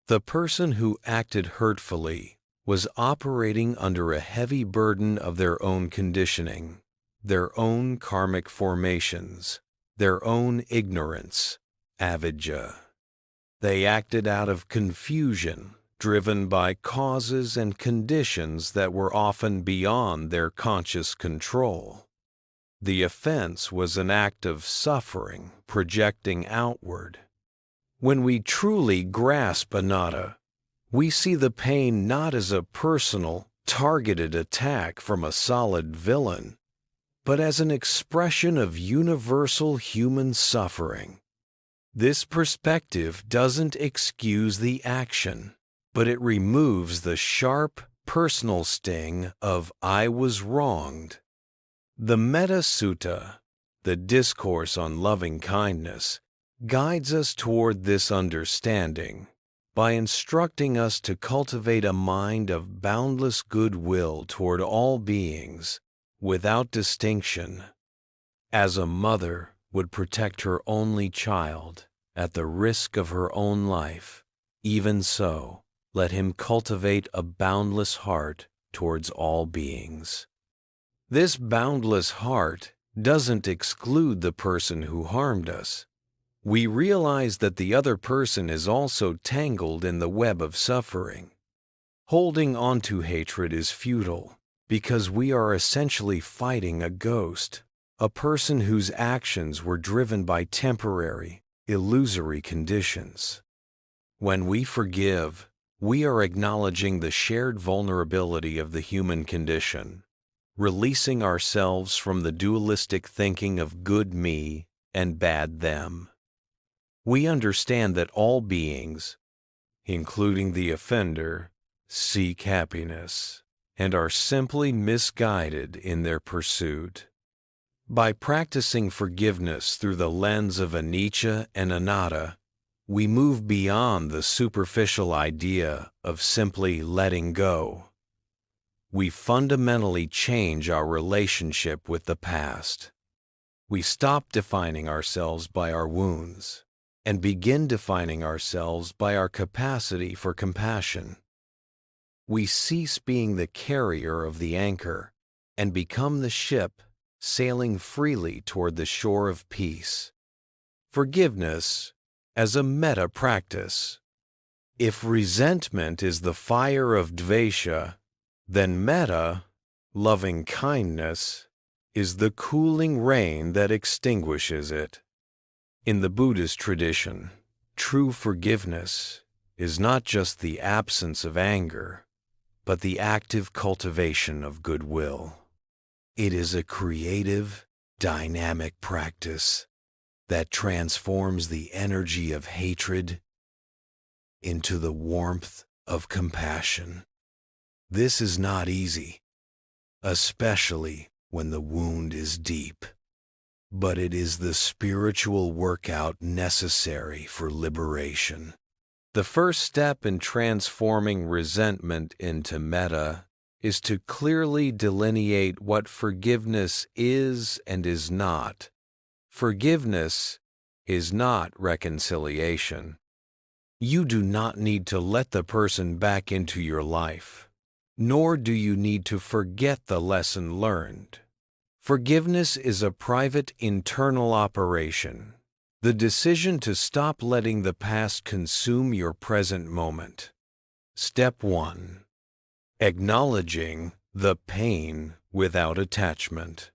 The person who acted hurtfully was operating under a heavy burden of their own conditioning, their own karmic formations, their own ignorance, avidya. They acted out of confusion, driven by causes and conditions that were often beyond their conscious control. The offense was an act of suffering projecting outward. When we truly grasp anatta, we see the pain not as a personal, targeted attack from a solid villain, but as an expression of universal human suffering. This perspective doesn't excuse the action, but it removes the sharp, personal sting of "I was wronged." The Metta Sutta, the discourse on loving kindness, guides us toward this understanding by instructing us to cultivate a mind of boundless goodwill toward all beings, without distinction. As a mother would protect her only child at the risk of her own life, even so, let him cultivate a boundless heart towards all beings. This boundless heart doesn't exclude the person who harmed us. We realize that the other person is also tangled in the web of suffering. Holding on to hatred is futile because we are essentially fighting a ghost, a person whose actions were driven by temporary, illusory conditions. When we forgive, we are acknowledging the shared vulnerability of the human condition, releasing ourselves from the dualistic thinking of good me and bad them. We understand that all beings, including the offender, seek happiness and are simply misguided in their pursuit. By practicing forgiveness through the lens of anicca and anatta, we move beyond the superficial idea of simply letting go. We fundamentally change our relationship with the past. We stop defining ourselves by our wounds and begin defining ourselves by our capacity for compassion. We cease being the carrier of the anchor and become the ship sailing freely toward the shore of peace. Forgiveness as a metta practice. If resentment is the fire of dvesha, then metta, loving kindness, is the cooling rain that extinguishes it. In the Buddhist tradition, true forgiveness is not just the absence of anger, but the active cultivation of goodwill. It is a creative, dynamic practice that transforms the energy of hatred into the warmth of compassion. This is not easy, especially when the wound is deep. But it is the spiritual workout necessary for liberation. The first step in transforming resentment into metta is to clearly delineate what forgiveness is and is not. Forgiveness is not reconciliation. You do not need to let the person back into your life, nor do you need to forget the lesson learned. Forgiveness is a private internal operation, the decision to stop letting the past consume your present moment. Step 1. Acknowledging the pain without attachment.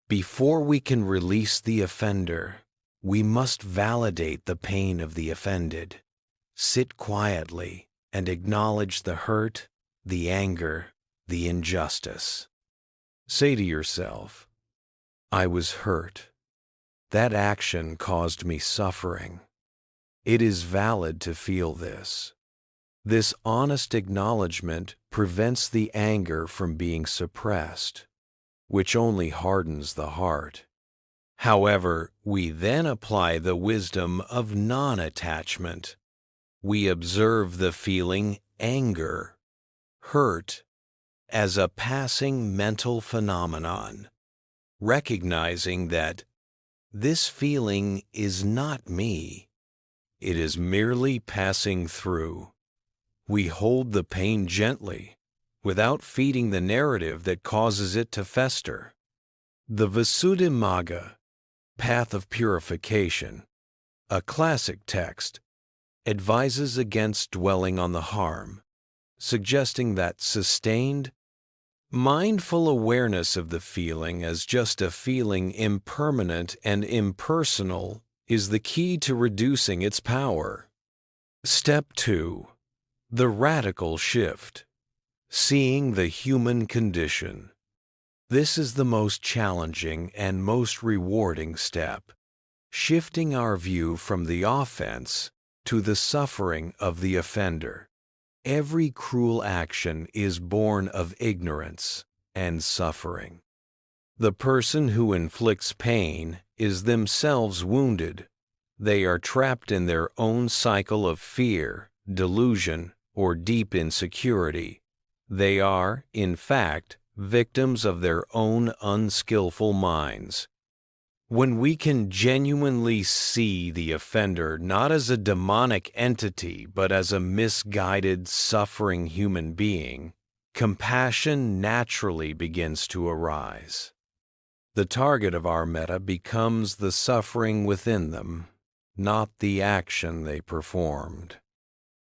Before we can release the offender, we must validate the pain of the offended. Sit quietly and acknowledge the hurt, the anger, the injustice. Say to yourself, I was hurt. That action caused me suffering. It is valid to feel this. This honest acknowledgement prevents the anger from being suppressed, which only hardens the heart. However, we then apply the wisdom of non-attachment. We observe the feeling anger, hurt, as a passing mental phenomenon, recognizing that this feeling is not me. It is merely passing through. We hold the pain gently, without feeding the narrative that causes it to fester. The Visuddhimagga, Path of Purification, a classic text, advises against dwelling on the harm, suggesting that sustained, mindful awareness of the feeling as just a feeling impermanent and impersonal is the key to reducing its power. Step 2. The radical shift. Seeing the human condition. This is the most challenging and most rewarding step, shifting our view from the offense to the suffering of the offender. Every cruel action is born of ignorance and suffering. The person who inflicts pain is themselves wounded. They are trapped in their own cycle of fear, delusion, or deep insecurity. They are, in fact, victims of their own unskillful minds. When we can genuinely see the offender not as a demonic entity but as a misguided, suffering human being, compassion naturally begins to arise. The target of our metta becomes the suffering within them, not the action they performed.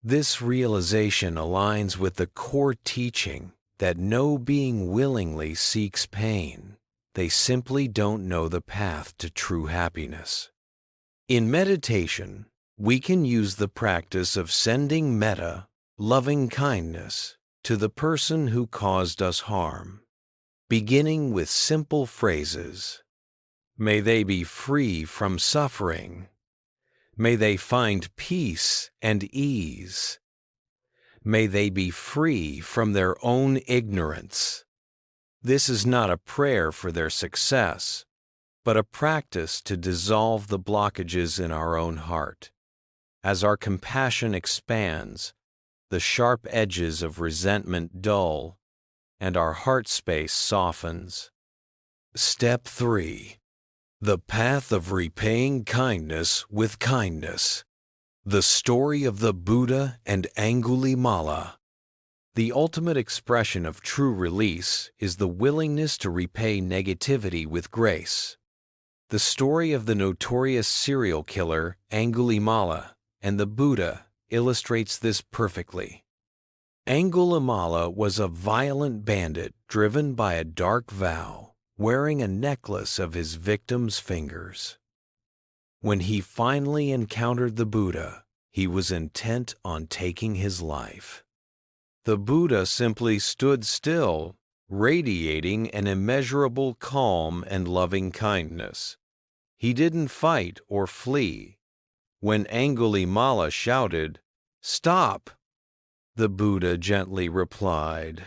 This realization aligns with the core teaching that no being willingly seeks pain. They simply don't know the path to true happiness. In meditation, we can use the practice of sending metta, loving kindness, to the person who caused us harm, beginning with simple phrases. May they be free from suffering. May they find peace and ease. May they be free from their own ignorance. This is not a prayer for their success, but a practice to dissolve the blockages in our own heart. As our compassion expands, the sharp edges of resentment dull, and our heart space softens. Step 3. The path of repaying kindness with kindness. The story of the Buddha and Angulimala. The ultimate expression of true release is the willingness to repay negativity with grace. The story of the notorious serial killer Angulimala and the Buddha illustrates this perfectly. Angulimala was a violent bandit driven by a dark vow, wearing a necklace of his victim's fingers. When he finally encountered the Buddha, he was intent on taking his life. The Buddha simply stood still, radiating an immeasurable calm and loving kindness. He didn't fight or flee. When Angulimala shouted, "Stop!" the Buddha gently replied,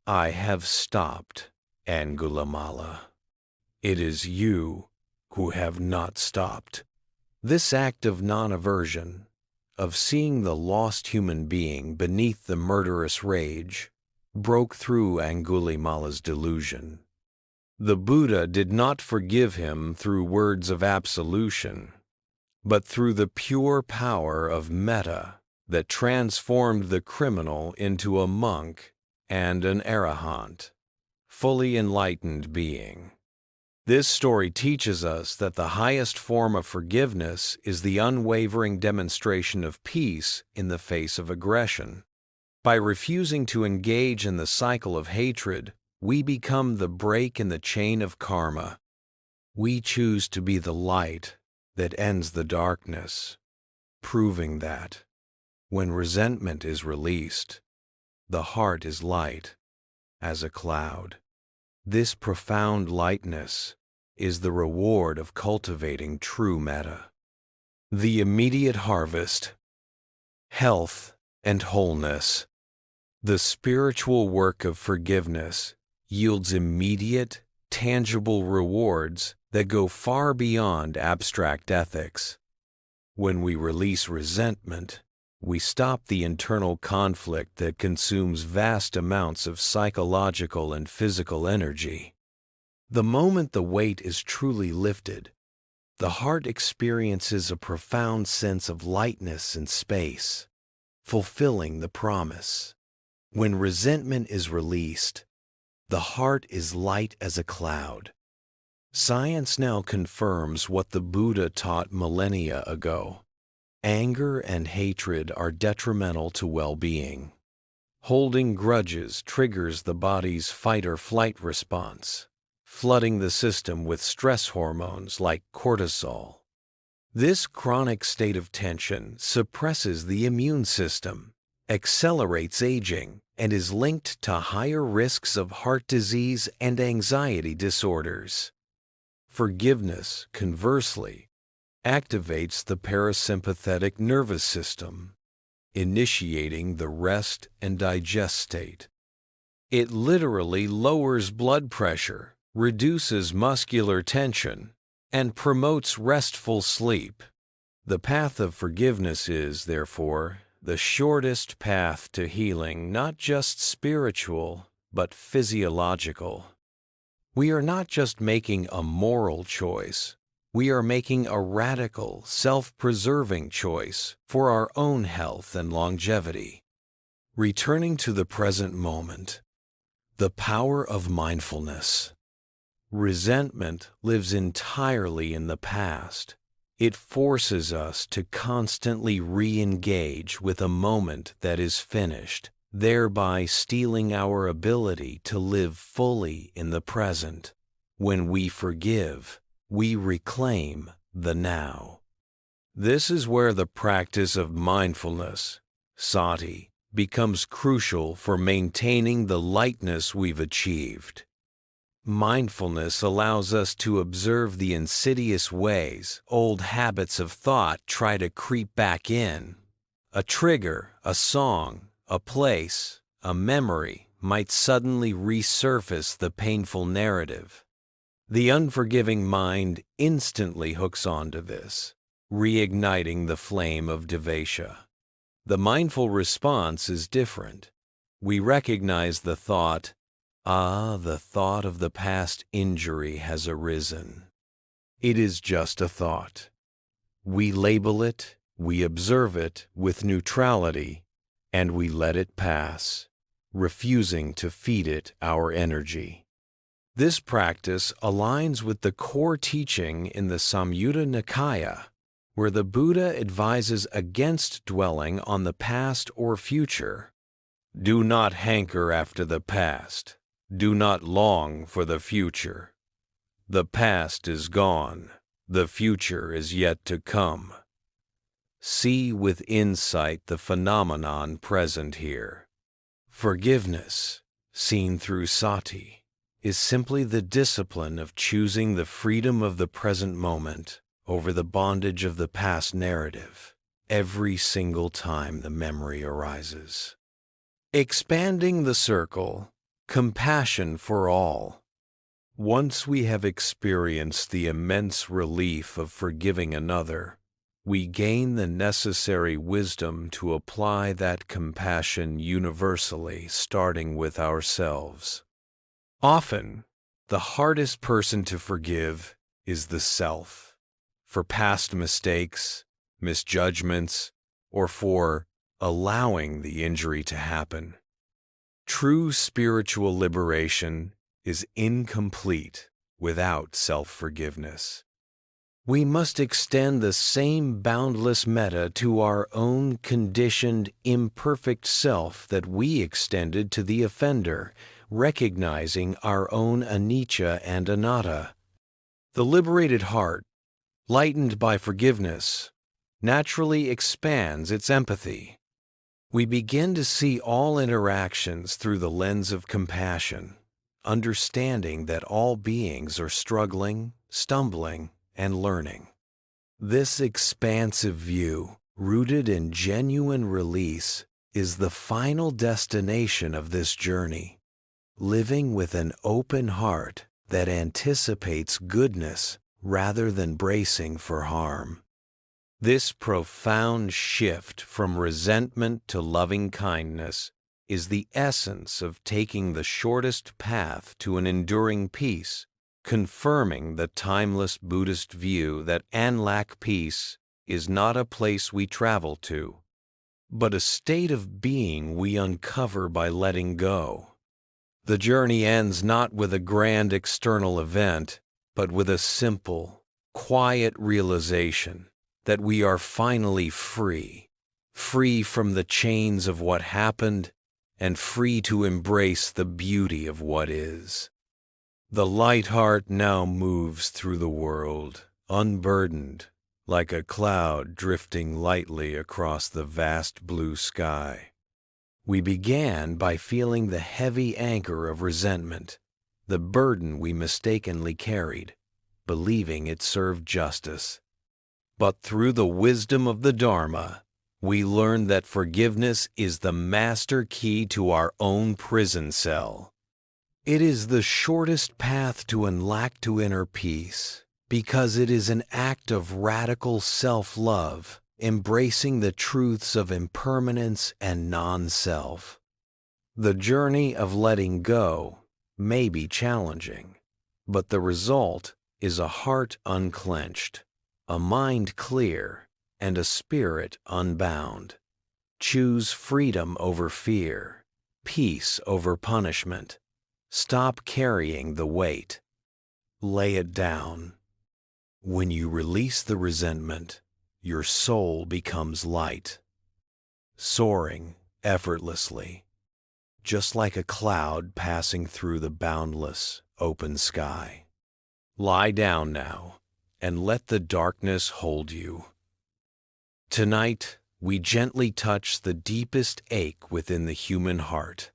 "I have stopped." Angulimala. It is you who have not stopped. This act of non-aversion, of seeing the lost human being beneath the murderous rage, broke through Angulimala's delusion. The Buddha did not forgive him through words of absolution, but through the pure power of metta that transformed the criminal into a monk and an arahant, fully enlightened being. This story teaches us that the highest form of forgiveness is the unwavering demonstration of peace in the face of aggression. By refusing to engage in the cycle of hatred, we become the break in the chain of karma. We choose to be the light that ends the darkness, proving that, when resentment is released, the heart is light as a cloud. This profound lightness is the reward of cultivating true metta. The immediate harvest, health and wholeness. The spiritual work of forgiveness yields immediate, tangible rewards that go far beyond abstract ethics. When we release resentment, we stop the internal conflict that consumes vast amounts of psychological and physical energy. The moment the weight is truly lifted, the heart experiences a profound sense of lightness and space, fulfilling the promise. When resentment is released, the heart is light as a cloud. Science now confirms what the Buddha taught millennia ago. Anger and hatred are detrimental to well-being. Holding grudges triggers the body's fight-or-flight response, flooding the system with stress hormones like cortisol. This chronic state of tension suppresses the immune system, accelerates aging, and is linked to higher risks of heart disease and anxiety disorders. Forgiveness, conversely, activates the parasympathetic nervous system, initiating the rest and digest state. It literally lowers blood pressure, reduces muscular tension, and promotes restful sleep. The path of forgiveness is, therefore, the shortest path to healing, not just spiritual, but physiological. We are not just making a moral choice. We are making a radical, self-preserving choice for our own health and longevity. Returning to the present moment. The power of mindfulness. Resentment lives entirely in the past. It forces us to constantly re-engage with a moment that is finished, thereby stealing our ability to live fully in the present. When we forgive, we reclaim the now. This is where the practice of mindfulness, sati, becomes crucial for maintaining the lightness we've achieved. Mindfulness allows us to observe the insidious ways old habits of thought try to creep back in. A trigger, a song, a place, a memory might suddenly resurface the painful narrative. The unforgiving mind instantly hooks onto this, reigniting the flame of devesha. The mindful response is different. We recognize the thought, the thought of the past injury has arisen. It is just a thought. We label it, we observe it with neutrality, and we let it pass, refusing to feed it our energy. This practice aligns with the core teaching in the Samyutta Nikaya, where the Buddha advises against dwelling on the past or future. Do not hanker after the past. Do not long for the future. The past is gone. The future is yet to come. See with insight the phenomenon present here. Forgiveness, seen through sati, is simply the discipline of choosing the freedom of the present moment over the bondage of the past narrative every single time the memory arises. Expanding the circle, compassion for all. Once we have experienced the immense relief of forgiving another, we gain the necessary wisdom to apply that compassion universally, starting with ourselves. Often, the hardest person to forgive is the self, for past mistakes, misjudgments, or for allowing the injury to happen. True spiritual liberation is incomplete without self-forgiveness. We must extend the same boundless metta to our own conditioned, imperfect self that we extended to the offender, recognizing our own anicca and anatta. The liberated heart, lightened by forgiveness, naturally expands its empathy. We begin to see all interactions through the lens of compassion, understanding that all beings are struggling, stumbling, and learning. This expansive view, rooted in genuine release, is the final destination of this journey, living with an open heart that anticipates goodness rather than bracing for harm. This profound shift from resentment to loving kindness is the essence of taking the shortest path to an enduring peace, confirming the timeless Buddhist view that Anlak peace is not a place we travel to, but a state of being we uncover by letting go. The journey ends not with a grand external event, but with a simple, quiet realization that we are finally free, free from the chains of what happened and free to embrace the beauty of what is. The light heart now moves through the world, unburdened, like a cloud drifting lightly across the vast blue sky. We began by feeling the heavy anchor of resentment, the burden we mistakenly carried, believing it served justice. But through the wisdom of the Dharma, we learned that forgiveness is the master key to our own prison cell. It is the shortest path to unlock to inner peace, because it is an act of radical self-love, embracing the truths of impermanence and non-self. The journey of letting go may be challenging, but the result is a heart unclenched, a mind clear, and a spirit unbound. Choose freedom over fear, peace over punishment. Stop carrying the weight. Lay it down. When you release the resentment, your soul becomes light, soaring effortlessly, just like a cloud passing through the boundless, open sky. Lie down now and let the darkness hold you. Tonight, we gently touch the deepest ache within the human heart,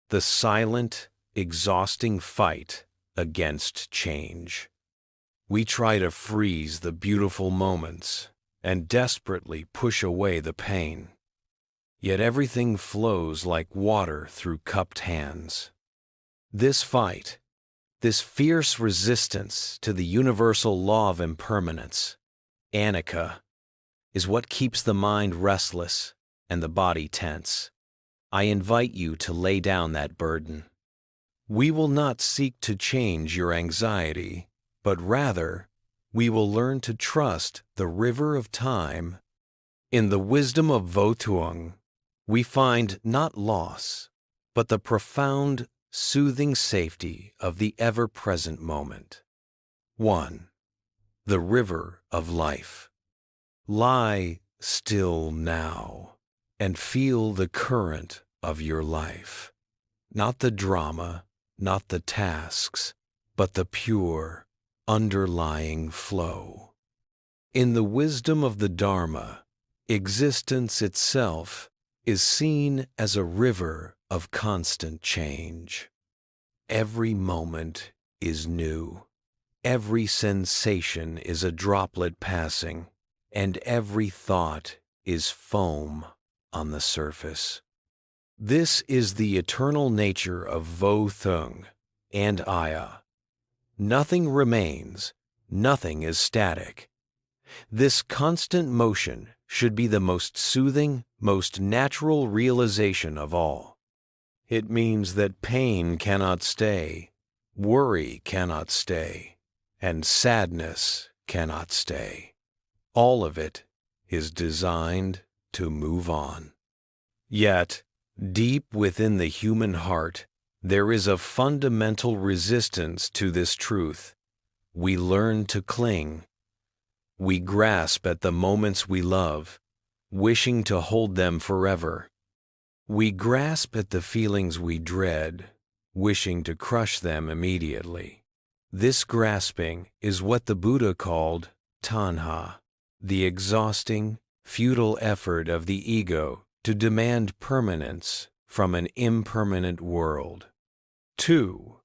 the silent, exhausting fight against change. We try to freeze the beautiful moments and desperately push away the pain. Yet everything flows like water through cupped hands. This fight, this fierce resistance to the universal law of impermanence, anicca, is what keeps the mind restless and the body tense. I invite you to lay down that burden. We will not seek to change your anxiety, but rather, we will learn to trust the river of time. In the wisdom of Votuang, we find not loss, but the profound, soothing safety of the ever-present moment. 1. The river of life. Lie still now and feel the current of your life. Not the drama, not the tasks, but the pure, underlying flow. In the wisdom of the Dharma, existence itself is seen as a river of constant change. Every moment is new. Every sensation is a droplet passing, and every thought is foam on the surface. This is the eternal nature of Vo Thung and Aya, Nothing remains, nothing is static. This constant motion should be the most soothing, most natural realization of all. It means that pain cannot stay, worry cannot stay, and sadness cannot stay. All of it is designed to move on. Yet, deep within the human heart, there is a fundamental resistance to this truth. We learn to cling. We grasp at the moments we love, wishing to hold them forever. We grasp at the feelings we dread, wishing to crush them immediately. This grasping is what the Buddha called tanha, the exhausting, futile effort of the ego to demand permanence from an impermanent world. 2.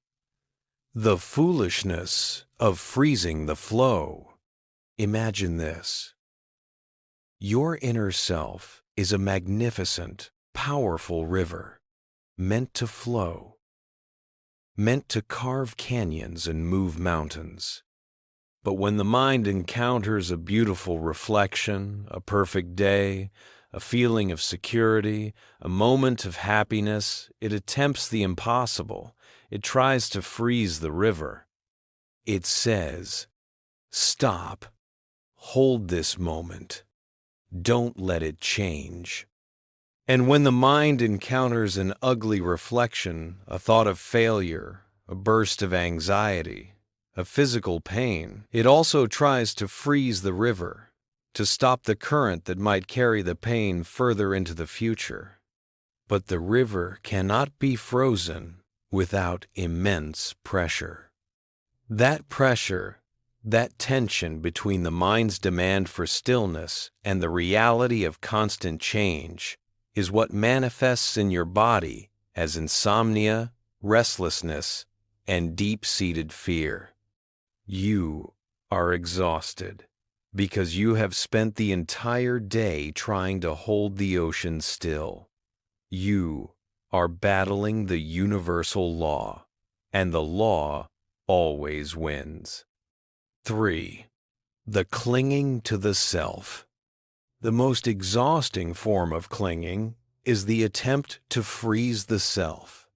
The foolishness of freezing the flow. Imagine this. Your inner self is a magnificent, powerful river, meant to flow, meant to carve canyons and move mountains. But when the mind encounters a beautiful reflection, a perfect day, a feeling of security, a moment of happiness, it attempts the impossible. It tries to freeze the river. It says, "Stop. Hold this moment. Don't let it change." And when the mind encounters an ugly reflection, a thought of failure, a burst of anxiety, a physical pain, it also tries to freeze the river, to stop the current that might carry the pain further into the future. But the river cannot be frozen without immense pressure. That pressure, that tension between the mind's demand for stillness and the reality of constant change, is what manifests in your body as insomnia, restlessness, and deep-seated fear. You are exhausted because you have spent the entire day trying to hold the ocean still. You are battling the universal law, and the law always wins. 3. The clinging to the self. The most exhausting form of clinging is the attempt to freeze the self.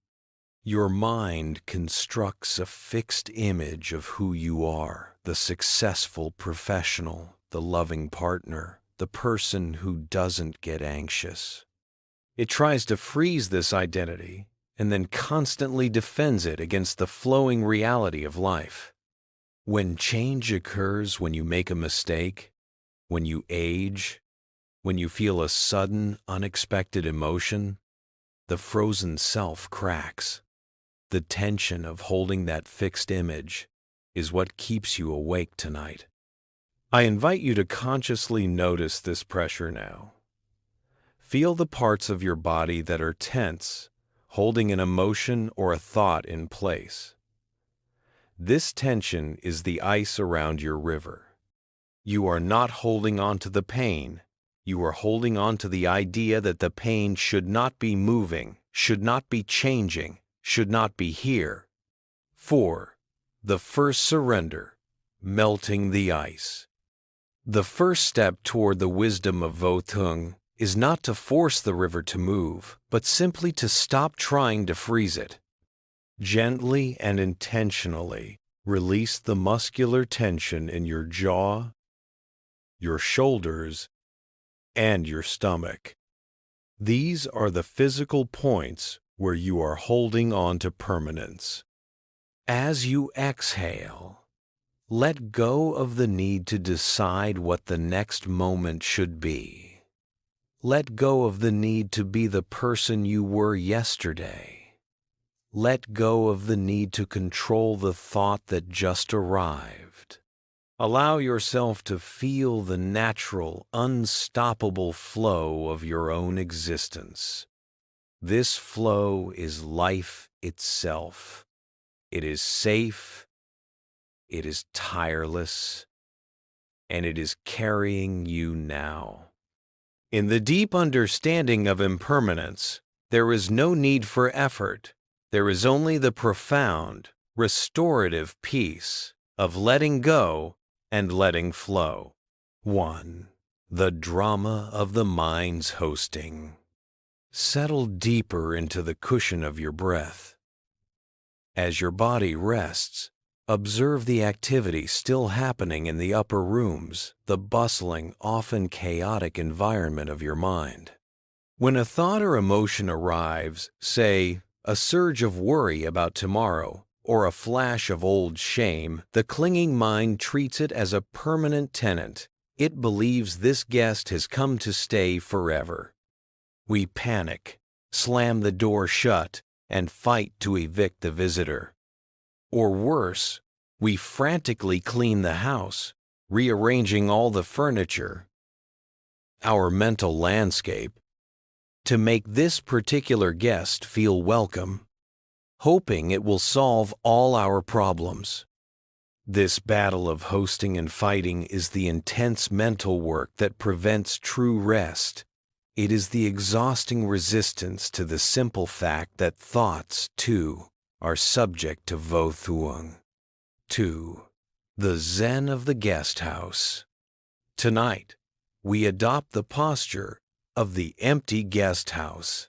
Your mind constructs a fixed image of who you are, the successful professional, the loving partner, the person who doesn't get anxious. It tries to freeze this identity and then constantly defends it against the flowing reality of life. When change occurs, when you make a mistake, when you age, when you feel a sudden, unexpected emotion, the frozen self cracks. The tension of holding that fixed image is what keeps you awake tonight. I invite you to consciously notice this pressure now. Feel the parts of your body that are tense, holding an emotion or a thought in place. This tension is the ice around your river. You are not holding on to the pain. You are holding on to the idea that the pain should not be moving, should not be changing, should not be here. 4. The first surrender, melting the ice. The first step toward the wisdom of Votung is not to force the river to move, but simply to stop trying to freeze it. Gently and intentionally release the muscular tension in your jaw, your shoulders, and your stomach. These are the physical points where you are holding on to permanence. As you exhale, let go of the need to decide what the next moment should be. Let go of the need to be the person you were yesterday. Let go of the need to control the thought that just arrived. Allow yourself to feel the natural, unstoppable flow of your own existence. This flow is life itself. It is safe, it is tireless, and it is carrying you now. In the deep understanding of impermanence, there is no need for effort. There is only the profound, restorative peace of letting go and letting flow. 1. The drama of the mind's hosting. Settle deeper into the cushion of your breath. As your body rests, observe the activity still happening in the upper rooms, the bustling, often chaotic environment of your mind. When a thought or emotion arrives, say, a surge of worry about tomorrow, or a flash of old shame, the clinging mind treats it as a permanent tenant. It believes this guest has come to stay forever. We panic, slam the door shut, and fight to evict the visitor. Or worse, we frantically clean the house, rearranging all the furniture, our mental landscape, to make this particular guest feel welcome, hoping it will solve all our problems. This battle of hosting and fighting is the intense mental work that prevents true rest. It is the exhausting resistance to the simple fact that thoughts, too, are subject to Vo-Thuong. 2. The Zen of the Guest House. Tonight, we adopt the posture of the empty guest house.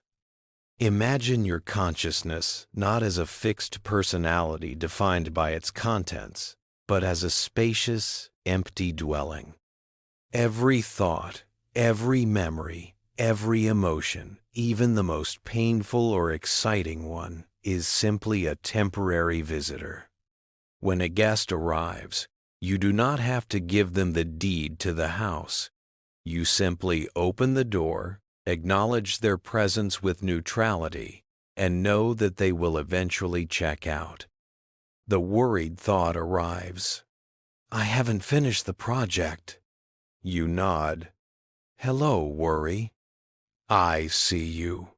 Imagine your consciousness not as a fixed personality defined by its contents, but as a spacious, empty dwelling. Every thought, every memory, every emotion, even the most painful or exciting one, is simply a temporary visitor. When a guest arrives, you do not have to give them the deed to the house. You simply open the door, acknowledge their presence with neutrality, and know that they will eventually check out. The worried thought arrives. I haven't finished the project. You nod. Hello, worry. I see you.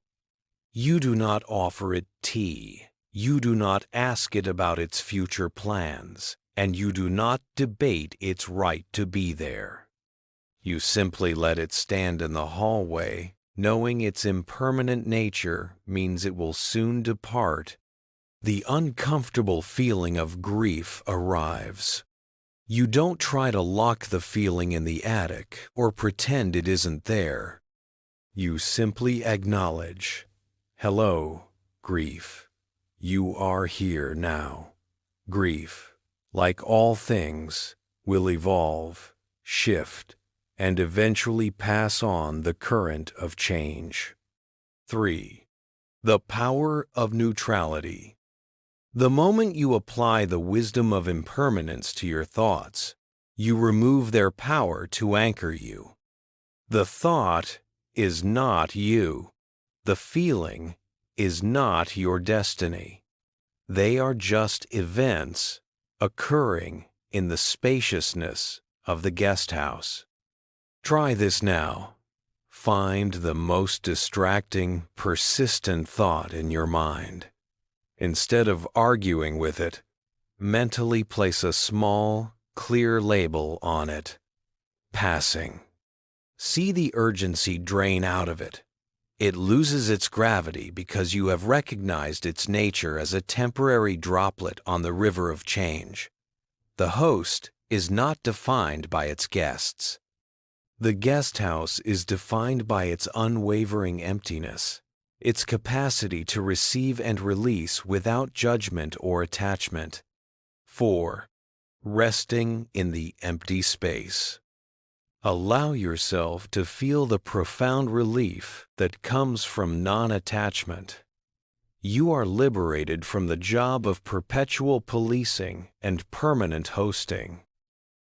You do not offer it tea. You do not ask it about its future plans, and you do not debate its right to be there. You simply let it stand in the hallway, knowing its impermanent nature means it will soon depart. The uncomfortable feeling of grief arrives. You don't try to lock the feeling in the attic or pretend it isn't there. You simply acknowledge, hello, grief. You are here now. Grief, like all things, will evolve, shift, and eventually pass on the current of change. 3. The power of neutrality. The moment you apply the wisdom of impermanence to your thoughts, you remove their power to anchor you. The thought is not you. The feeling is not your destiny. They are just events occurring in the spaciousness of the guest house. Try this now. Find the most distracting, persistent thought in your mind. Instead of arguing with it, mentally place a small, clear label on it. Passing. See the urgency drain out of it. It loses its gravity because you have recognized its nature as a temporary droplet on the river of change. The host is not defined by its guests. The guest house is defined by its unwavering emptiness, its capacity to receive and release without judgment or attachment. 4. Resting in the empty space. Allow yourself to feel the profound relief that comes from non-attachment. You are liberated from the job of perpetual policing and permanent hosting.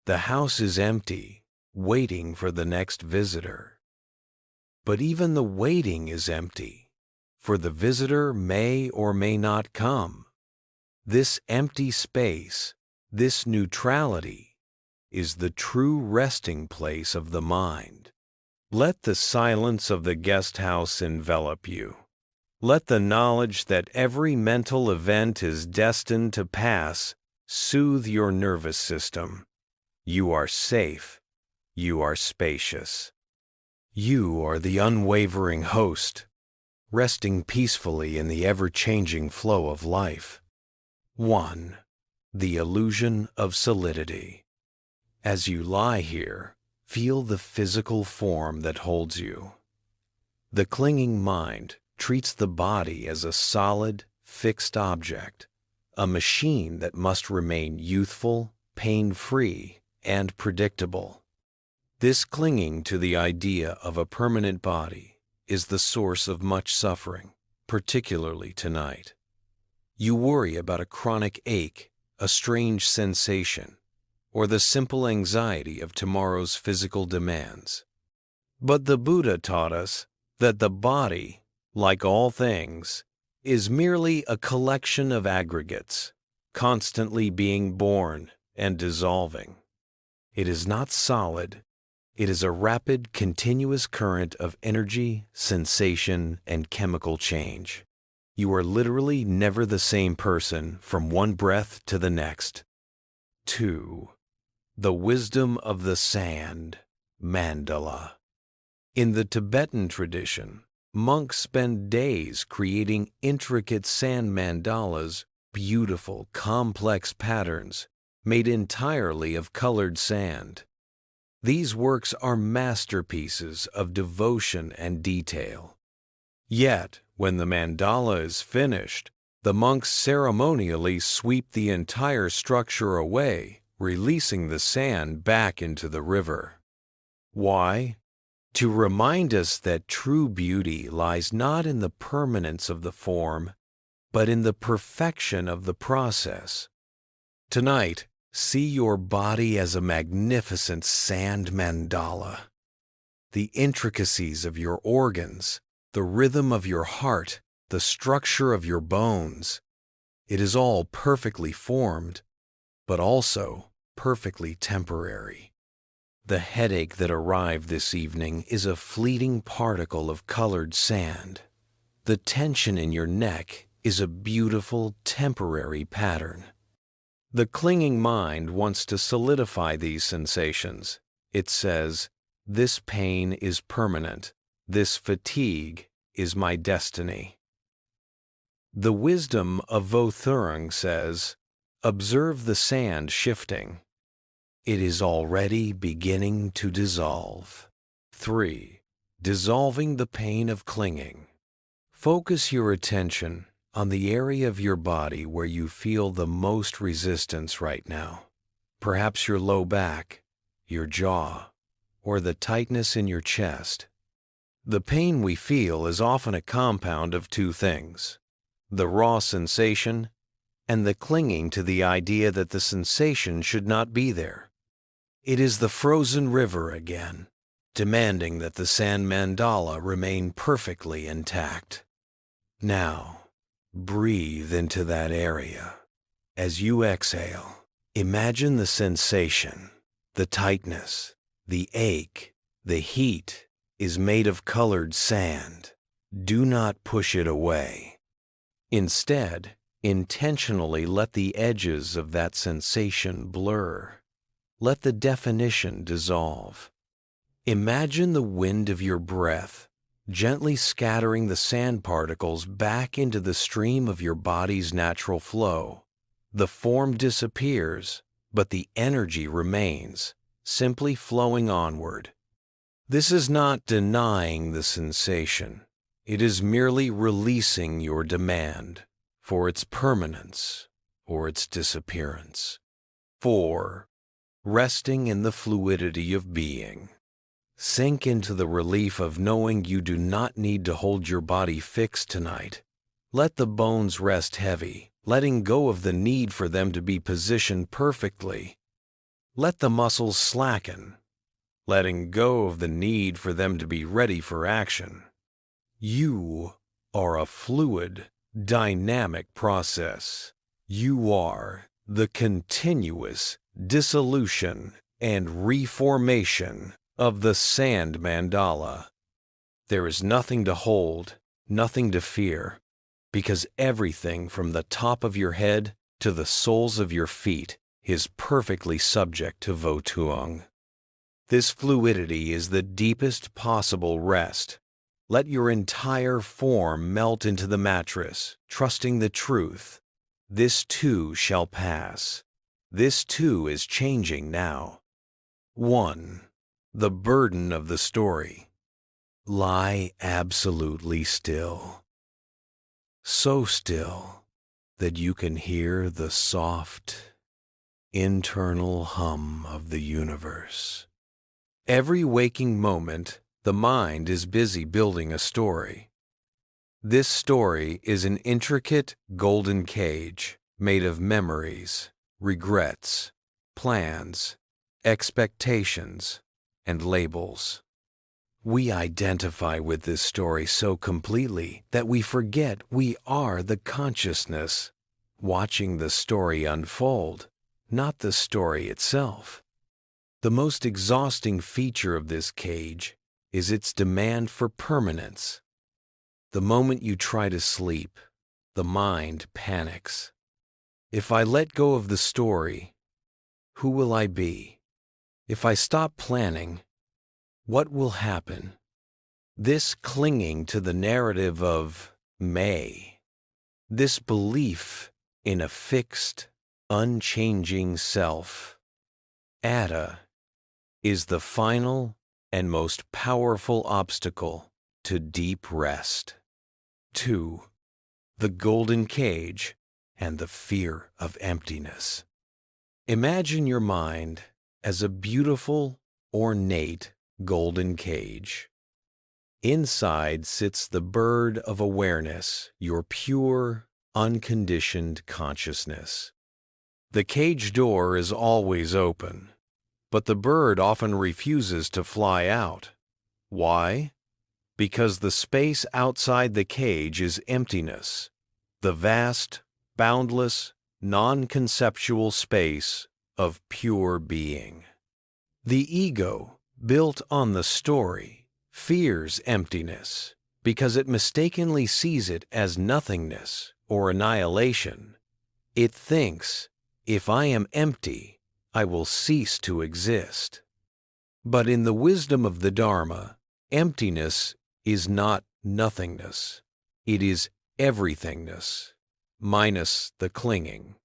The house is empty, waiting for the next visitor. But even the waiting is empty, for the visitor may or may not come. This empty space, this neutrality, is the true resting place of the mind. Let the silence of the guest house envelop you. Let the knowledge that every mental event is destined to pass soothe your nervous system. You are safe. You are spacious. You are the unwavering host, resting peacefully in the ever-changing flow of life. 1. The illusion of solidity. As you lie here, feel the physical form that holds you. The clinging mind treats the body as a solid, fixed object, a machine that must remain youthful, pain-free, and predictable. This clinging to the idea of a permanent body is the source of much suffering, particularly tonight. You worry about a chronic ache, a strange sensation, or the simple anxiety of tomorrow's physical demands. But the Buddha taught us that the body, like all things, is merely a collection of aggregates, constantly being born and dissolving. It is not solid. It is a rapid, continuous current of energy, sensation, and chemical change. You are literally never the same person from one breath to the next. 2. The wisdom of the sand, mandala. In the Tibetan tradition, monks spend days creating intricate sand mandalas, beautiful, complex patterns made entirely of colored sand. These works are masterpieces of devotion and detail. Yet, when the mandala is finished, the monks ceremonially sweep the entire structure away, releasing the sand back into the river. Why? To remind us that true beauty lies not in the permanence of the form, but in the perfection of the process. Tonight, see your body as a magnificent sand mandala. The intricacies of your organs, the rhythm of your heart, the structure of your bones. It is all perfectly formed, but also perfectly temporary. The headache that arrived this evening is a fleeting particle of colored sand. The tension in your neck is a beautiful, temporary pattern. The clinging mind wants to solidify these sensations. It says, "This pain is permanent. This fatigue is my destiny." The wisdom of Vothurang says, "Observe the sand shifting. It is already beginning to dissolve." 3. Dissolving the pain of clinging. Focus your attention on the area of your body where you feel the most resistance right now. Perhaps your low back, your jaw, or the tightness in your chest. The pain we feel is often a compound of two things: the raw sensation and the clinging to the idea that the sensation should not be there. It is the frozen river again, demanding that the sand mandala remain perfectly intact. Now, breathe into that area. As you exhale, imagine the sensation, the tightness, the ache, the heat is made of colored sand. Do not push it away. Instead, intentionally let the edges of that sensation blur. Let the definition dissolve. Imagine the wind of your breath gently scattering the sand particles back into the stream of your body's natural flow. The form disappears, but the energy remains, simply flowing onward. This is not denying the sensation. It is merely releasing your demand for its permanence or its disappearance. 4. Resting in the fluidity of being. Sink into the relief of knowing you do not need to hold your body fixed tonight. Let the bones rest heavy, letting go of the need for them to be positioned perfectly. Let the muscles slacken, letting go of the need for them to be ready for action. You are a fluid, dynamic process. You are the continuous dissolution and reformation of the sand mandala. There is nothing to hold, nothing to fear, because everything from the top of your head to the soles of your feet is perfectly subject to Votuang. This fluidity is the deepest possible rest. Let your entire form melt into the mattress, trusting the truth. This too shall pass. This too is changing now. 1. The burden of the story. Lie absolutely still. So still that you can hear the soft, internal hum of the universe. Every waking moment, the mind is busy building a story. This story is an intricate golden cage made of memories, regrets, plans, expectations, and labels. We identify with this story so completely that we forget we are the consciousness, watching the story unfold, not the story itself. The most exhausting feature of this cage is its demand for permanence. The moment you try to sleep, the mind panics. If I let go of the story, who will I be? If I stop planning, what will happen? This clinging to the narrative of may, this belief in a fixed, unchanging self, Ada, is the final and most powerful obstacle to deep rest. 2. The golden cage and the fear of emptiness. Imagine your mind as a beautiful, ornate golden cage. Inside sits the bird of awareness, your pure, unconditioned consciousness. The cage door is always open, but the bird often refuses to fly out. Why? Because the space outside the cage is emptiness, the vast, boundless, non-conceptual space of pure being. The ego, built on the story, fears emptiness because it mistakenly sees it as nothingness or annihilation. It thinks, if I am empty, I will cease to exist. But in the wisdom of the Dharma, emptiness is not nothingness. It is everythingness, minus the clinging.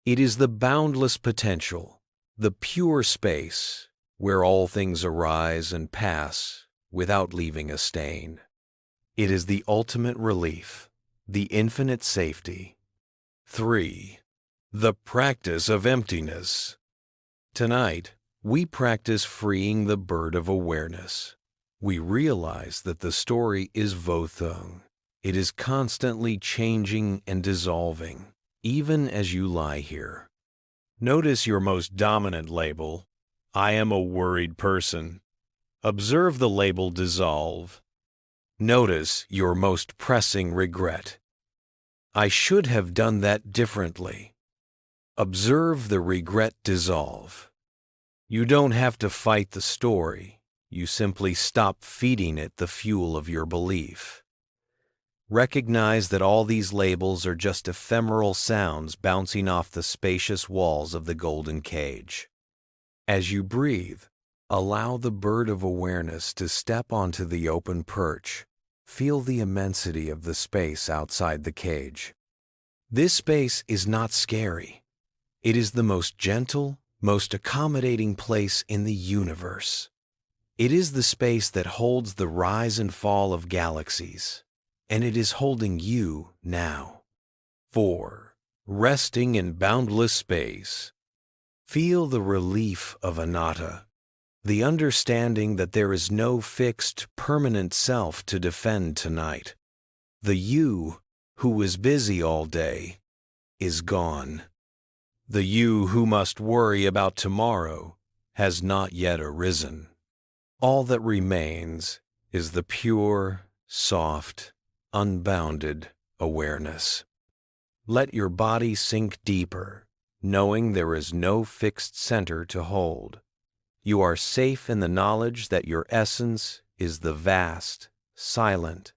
It is the boundless potential, the pure space where all things arise and pass without leaving a stain. It is the ultimate relief, the infinite safety. 3. The practice of emptiness. Tonight, we practice freeing the bird of awareness. We realize that the story is Vothung. It is constantly changing and dissolving, even as you lie here. Notice your most dominant label, I am a worried person. Observe the label dissolve. Notice your most pressing regret. I should have done that differently. Observe the regret dissolve. You don't have to fight the story. You simply stop feeding it the fuel of your belief. Recognize that all these labels are just ephemeral sounds bouncing off the spacious walls of the golden cage. As you breathe, allow the bird of awareness to step onto the open perch. Feel the immensity of the space outside the cage. This space is not scary. It is the most gentle, most accommodating place in the universe. It is the space that holds the rise and fall of galaxies, and it is holding you now. 4. Resting in boundless space. Feel the relief of anatta, the understanding that there is no fixed, permanent self to defend tonight. The you who was busy all day is gone. The you who must worry about tomorrow has not yet arisen. All that remains is the pure, soft, unbounded awareness. Let your body sink deeper, knowing there is no fixed center to hold. You are safe in the knowledge that your essence is the vast, silent,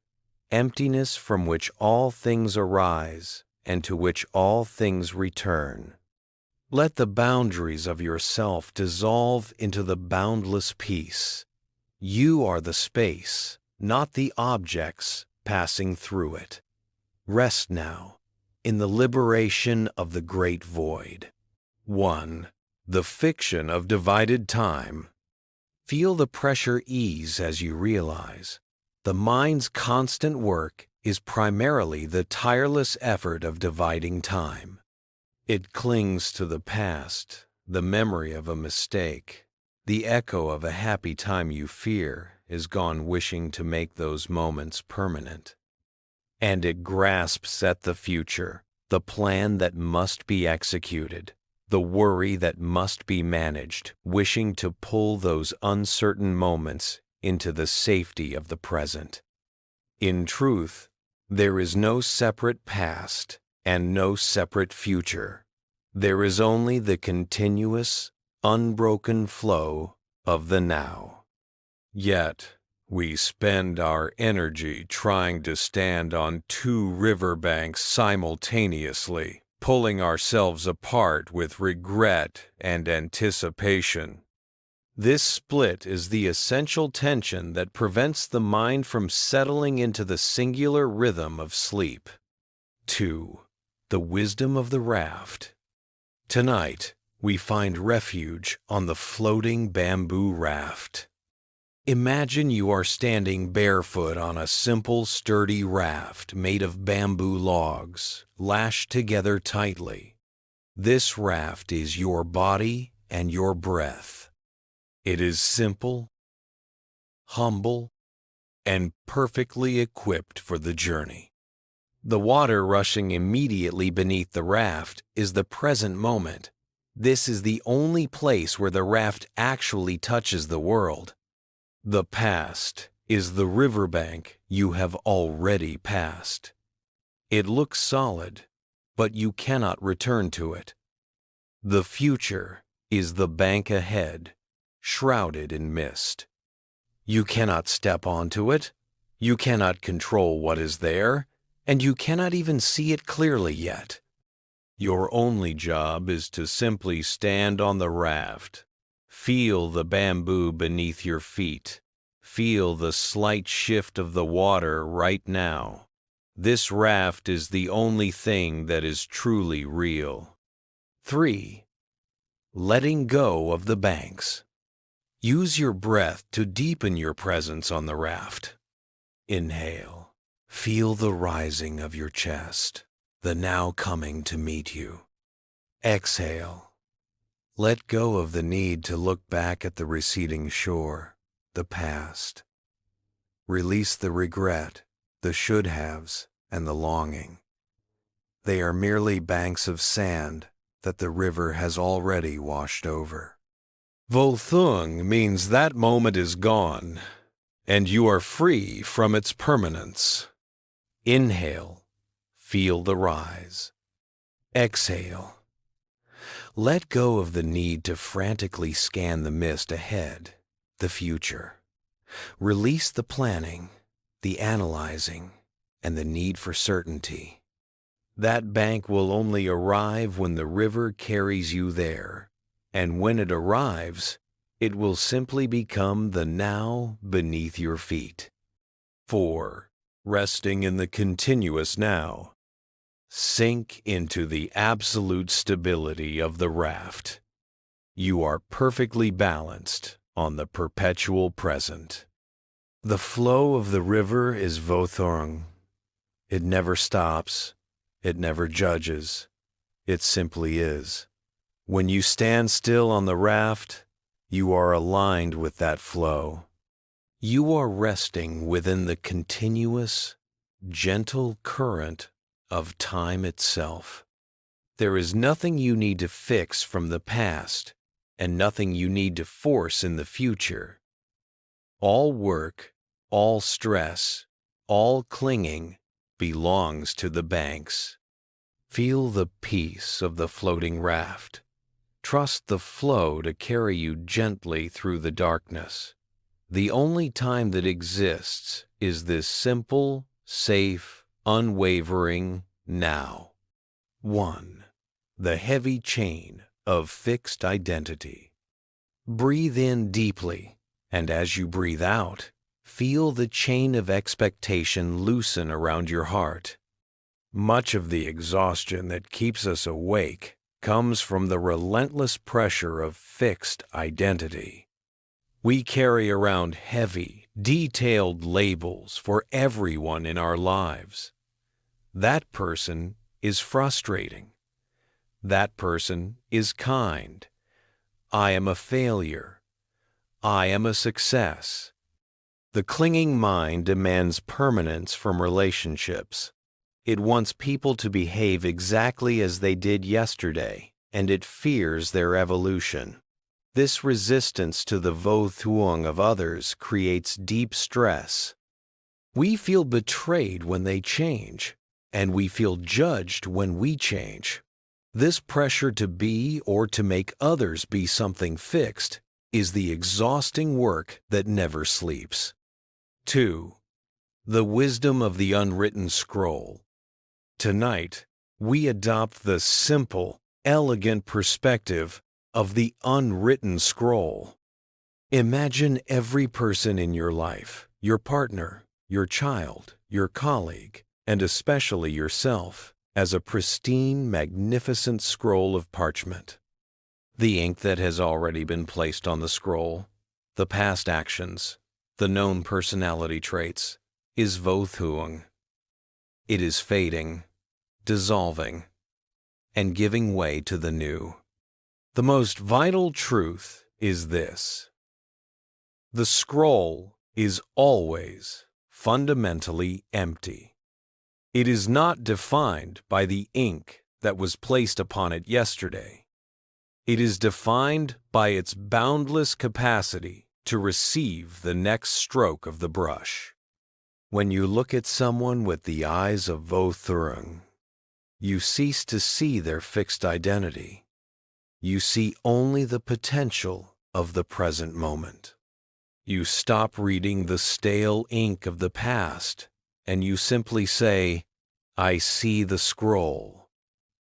emptiness from which all things arise and to which all things return. Let the boundaries of yourself dissolve into the boundless peace. You are the space, not the objects passing through it. Rest now, in the liberation of the great void. 1. The fiction of divided time. Feel the pressure ease as you realize the mind's constant work is primarily the tireless effort of dividing time. It clings to the past, the memory of a mistake, the echo of a happy time you fear is gone, wishing to make those moments permanent. And it grasps at the future, the plan that must be executed, the worry that must be managed, wishing to pull those uncertain moments into the safety of the present. In truth, there is no separate past and no separate future. There is only the continuous, unbroken flow of the now. Yet, we spend our energy trying to stand on two riverbanks simultaneously, pulling ourselves apart with regret and anticipation. This split is the essential tension that prevents the mind from settling into the singular rhythm of sleep. 2. The wisdom of the raft. Tonight, we find refuge on the floating bamboo raft. Imagine you are standing barefoot on a simple, sturdy raft made of bamboo logs, lashed together tightly. This raft is your body and your breath. It is simple, humble, and perfectly equipped for the journey. The water rushing immediately beneath the raft is the present moment. This is the only place where the raft actually touches the world. The past is the riverbank you have already passed. It looks solid, but you cannot return to it. The future is the bank ahead, shrouded in mist. You cannot step onto it, you cannot control what is there, and you cannot even see it clearly yet. Your only job is to simply stand on the raft. Feel the bamboo beneath your feet. Feel the slight shift of the water right now. This raft is the only thing that is truly real. 3. Letting go of the banks. Use your breath to deepen your presence on the raft. Inhale. Feel the rising of your chest, the now coming to meet you. Exhale. Let go of the need to look back at the receding shore, the past. Release the regret, the should-haves, and the longing. They are merely banks of sand that the river has already washed over. Volthung means that moment is gone, and you are free from its permanence. Inhale, feel the rise. Exhale. Let go of the need to frantically scan the mist ahead, the future. Release the planning, the analyzing, and the need for certainty. That bank will only arrive when the river carries you there, and when it arrives, it will simply become the now beneath your feet. 4. Resting in the continuous now. Sink into the absolute stability of the raft. You are perfectly balanced on the perpetual present. The flow of the river is Vothorng. It never stops. It never judges. It simply is. When you stand still on the raft, you are aligned with that flow. You are resting within the continuous, gentle current of time itself. There is nothing you need to fix from the past, and nothing you need to force in the future. All work, all stress, all clinging belongs to the banks. Feel the peace of the floating raft. Trust the flow to carry you gently through the darkness. The only time that exists is this simple, safe, unwavering now. 1. The heavy chain of fixed identity. Breathe in deeply, and as you breathe out, feel the chain of expectation loosen around your heart. Much of the exhaustion that keeps us awake comes from the relentless pressure of fixed identity. We carry around heavy, detailed labels for everyone in our lives. That person is frustrating. That person is kind. I am a failure. I am a success. The clinging mind demands permanence from relationships. It wants people to behave exactly as they did yesterday, and it fears their evolution. This resistance to the vo-thuong of others creates deep stress. We feel betrayed when they change, and we feel judged when we change. This pressure to be or to make others be something fixed is the exhausting work that never sleeps. 2. The wisdom of the unwritten scroll. Tonight, we adopt the simple, elegant perspective of the unwritten scroll. Imagine every person in your life, your partner, your child, your colleague, and especially yourself, as a pristine, magnificent scroll of parchment. The ink that has already been placed on the scroll, the past actions, the known personality traits, is vo-thuong. It is fading, dissolving, and giving way to the new. The most vital truth is this: the scroll is always fundamentally empty. It is not defined by the ink that was placed upon it yesterday. It is defined by its boundless capacity to receive the next stroke of the brush. When you look at someone with the eyes of vo-thuong, you cease to see their fixed identity. You see only the potential of the present moment. You stop reading the stale ink of the past, and you simply say, I see the scroll.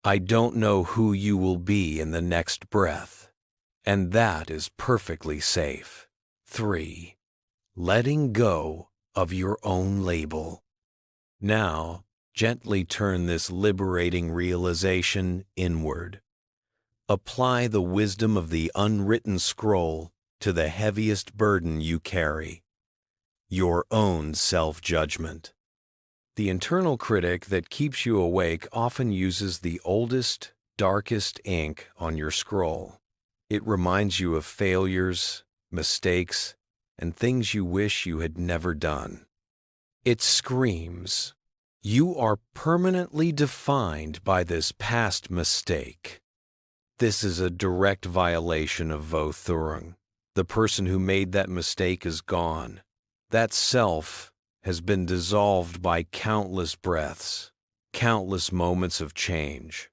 I don't know who you will be in the next breath, and that is perfectly safe. 3. Letting go of your own label. Now, gently turn this liberating realization inward. Apply the wisdom of the unwritten scroll to the heaviest burden you carry, your own self-judgment. The internal critic that keeps you awake often uses the oldest, darkest ink on your scroll. It reminds you of failures, mistakes, and things you wish you had never done. It screams, you are permanently defined by this past mistake. This is a direct violation of vo-thuong. The person who made that mistake is gone. That self has been dissolved by countless breaths, countless moments of change.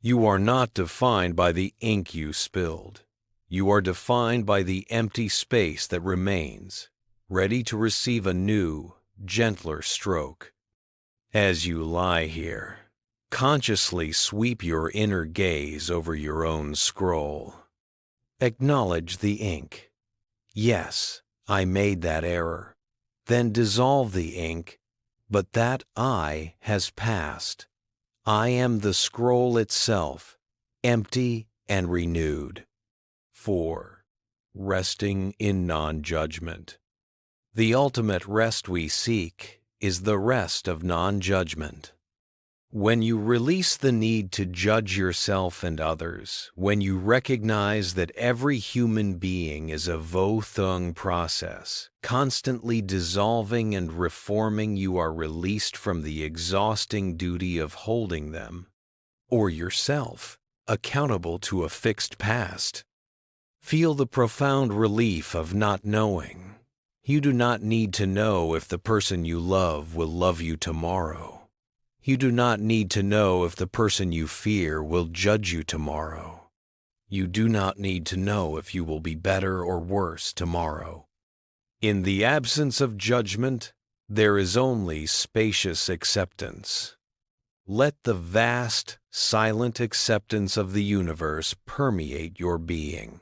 You are not defined by the ink you spilled. You are defined by the empty space that remains, ready to receive a new, gentler stroke. As you lie here, consciously sweep your inner gaze over your own scroll. Acknowledge the ink. Yes, I made that error. Then dissolve the ink, but that I has passed. I am the scroll itself, empty and renewed. 4. Resting in non-judgment. The ultimate rest we seek is the rest of non-judgment. When you release the need to judge yourself and others, when you recognize that every human being is a vo-thuong process, constantly dissolving and reforming, you are released from the exhausting duty of holding them, or yourself, accountable to a fixed past. Feel the profound relief of not knowing. You do not need to know if the person you love will love you tomorrow. You do not need to know if the person you fear will judge you tomorrow. You do not need to know if you will be better or worse tomorrow. In the absence of judgment, there is only spacious acceptance. Let the vast, silent acceptance of the universe permeate your being.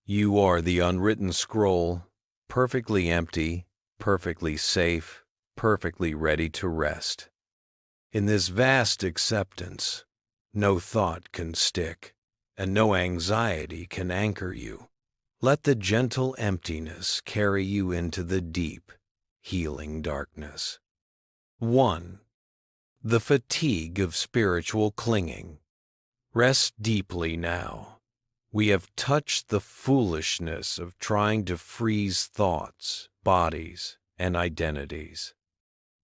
You are the unwritten scroll, perfectly empty, perfectly safe, perfectly ready to rest. In this vast acceptance, no thought can stick, and no anxiety can anchor you. Let the gentle emptiness carry you into the deep, healing darkness. 1. The fatigue of spiritual clinging. Rest deeply now. We have touched the foolishness of trying to freeze thoughts, bodies, and identities.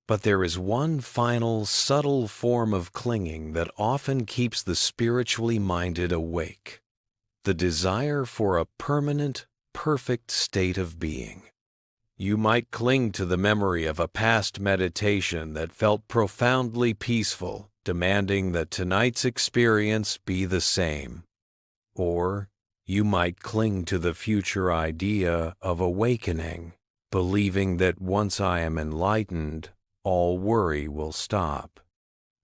But there is one final, subtle form of clinging that often keeps the spiritually minded awake: the desire for a permanent, perfect state of being. You might cling to the memory of a past meditation that felt profoundly peaceful, demanding that tonight's experience be the same. Or you might cling to the future idea of awakening, believing that once I am enlightened, all worry will stop.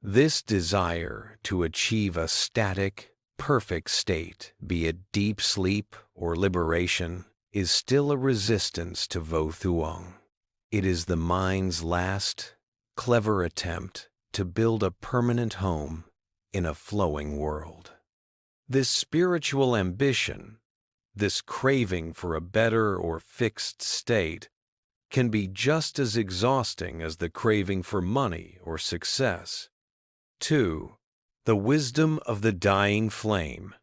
This desire to achieve a static, perfect state, be it deep sleep or liberation, is still a resistance to Vo Thuong. It is the mind's last, clever attempt to build a permanent home in a flowing world. This spiritual ambition, this craving for a better or fixed state, can be just as exhausting as the craving for money or success. 2. The wisdom of the dying flame.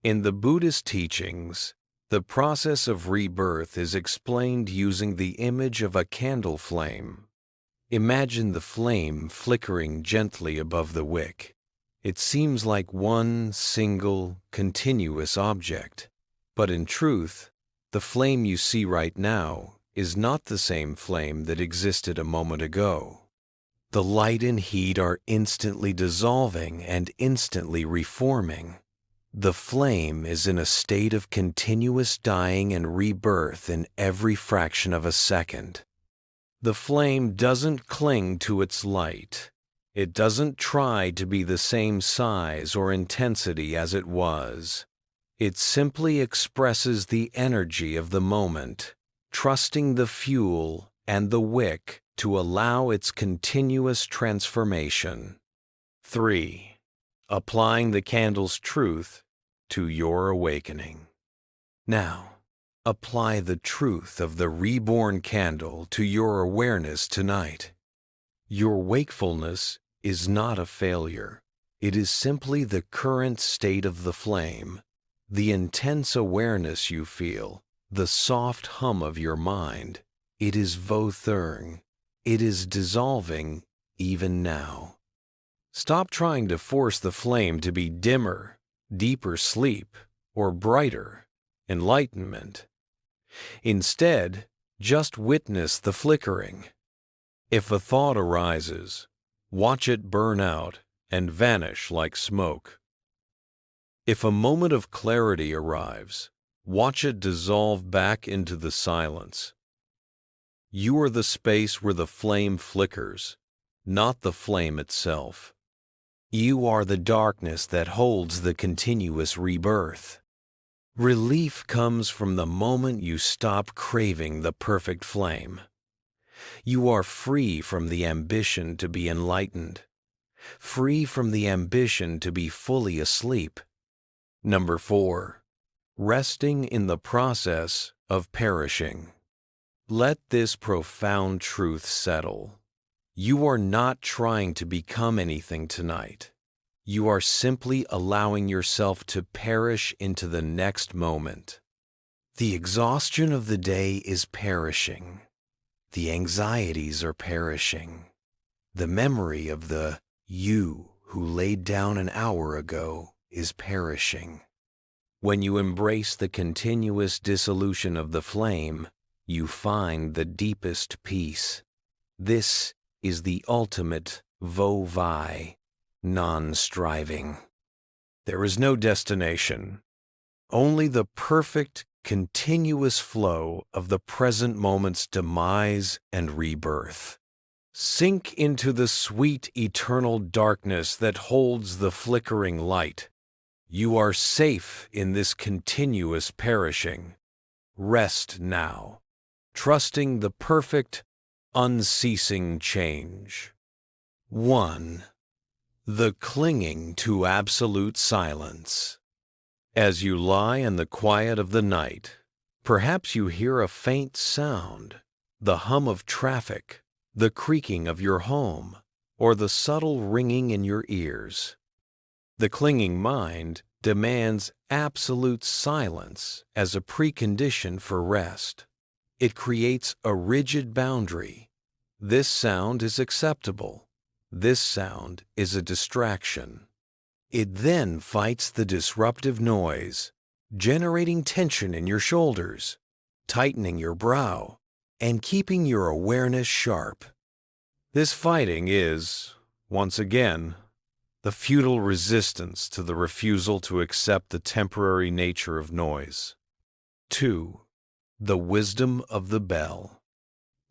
In the Buddhist teachings, the process of rebirth is explained using the image of a candle flame. Imagine the flame flickering gently above the wick. It seems like one single, continuous object, but in truth, the flame you see right now is not the same flame that existed a moment ago. The light and heat are instantly dissolving and instantly reforming. The flame is in a state of continuous dying and rebirth in every fraction of a second. The flame doesn't cling to its light. It doesn't try to be the same size or intensity as it was. It simply expresses the energy of the moment, trusting the fuel and the wick to allow its continuous transformation. 3. Applying the candle's truth to your awakening. Now, apply the truth of the reborn candle to your awareness tonight. Your wakefulness is not a failure. It is simply the current state of the flame, the intense awareness you feel, the soft hum of your mind. It is Vo Thuong. It is dissolving even now. Stop trying to force the flame to be dimmer, deeper sleep, or brighter enlightenment. Instead, just witness the flickering. If a thought arises, watch it burn out and vanish like smoke. If a moment of clarity arrives, watch it dissolve back into the silence. You are the space where the flame flickers, not the flame itself. You are the darkness that holds the continuous rebirth. Relief comes from the moment you stop craving the perfect flame. You are free from the ambition to be enlightened, free from the ambition to be fully asleep. 4. Resting in the process of perishing. Let this profound truth settle. You are not trying to become anything tonight. You are simply allowing yourself to perish into the next moment. The exhaustion of the day is perishing. The anxieties are perishing. The memory of the you who laid down an hour ago is perishing. When you embrace the continuous dissolution of the flame, you find the deepest peace. This is the ultimate Vo Vi, non-striving. There is no destination, only the perfect, continuous flow of the present moment's demise and rebirth. Sink into the sweet, eternal darkness that holds the flickering light. You are safe in this continuous perishing. Rest now, trusting the perfect, unceasing change. 1. The clinging to absolute silence. As you lie in the quiet of the night, perhaps you hear a faint sound, the hum of traffic, the creaking of your home, or the subtle ringing in your ears. The clinging mind demands absolute silence as a precondition for rest. It creates a rigid boundary. This sound is acceptable. This sound is a distraction. It then fights the disruptive noise, generating tension in your shoulders, tightening your brow, and keeping your awareness sharp. This fighting is, once again, the futile resistance to the refusal to accept the temporary nature of noise. 2. The wisdom of the bell.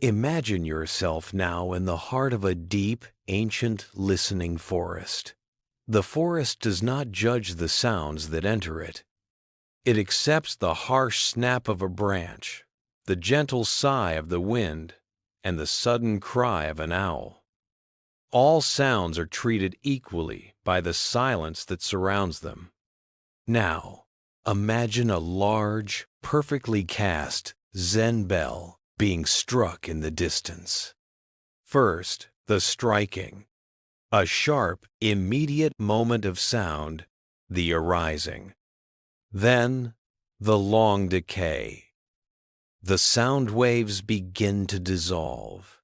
Imagine yourself now in the heart of a deep, ancient, listening forest. The forest does not judge the sounds that enter it. It accepts the harsh snap of a branch, the gentle sigh of the wind, and the sudden cry of an owl. All sounds are treated equally by the silence that surrounds them. Now, imagine a large, perfectly cast Zen bell being struck in the distance. First, the striking. A sharp, immediate moment of sound, the arising. Then, the long decay. The sound waves begin to dissolve,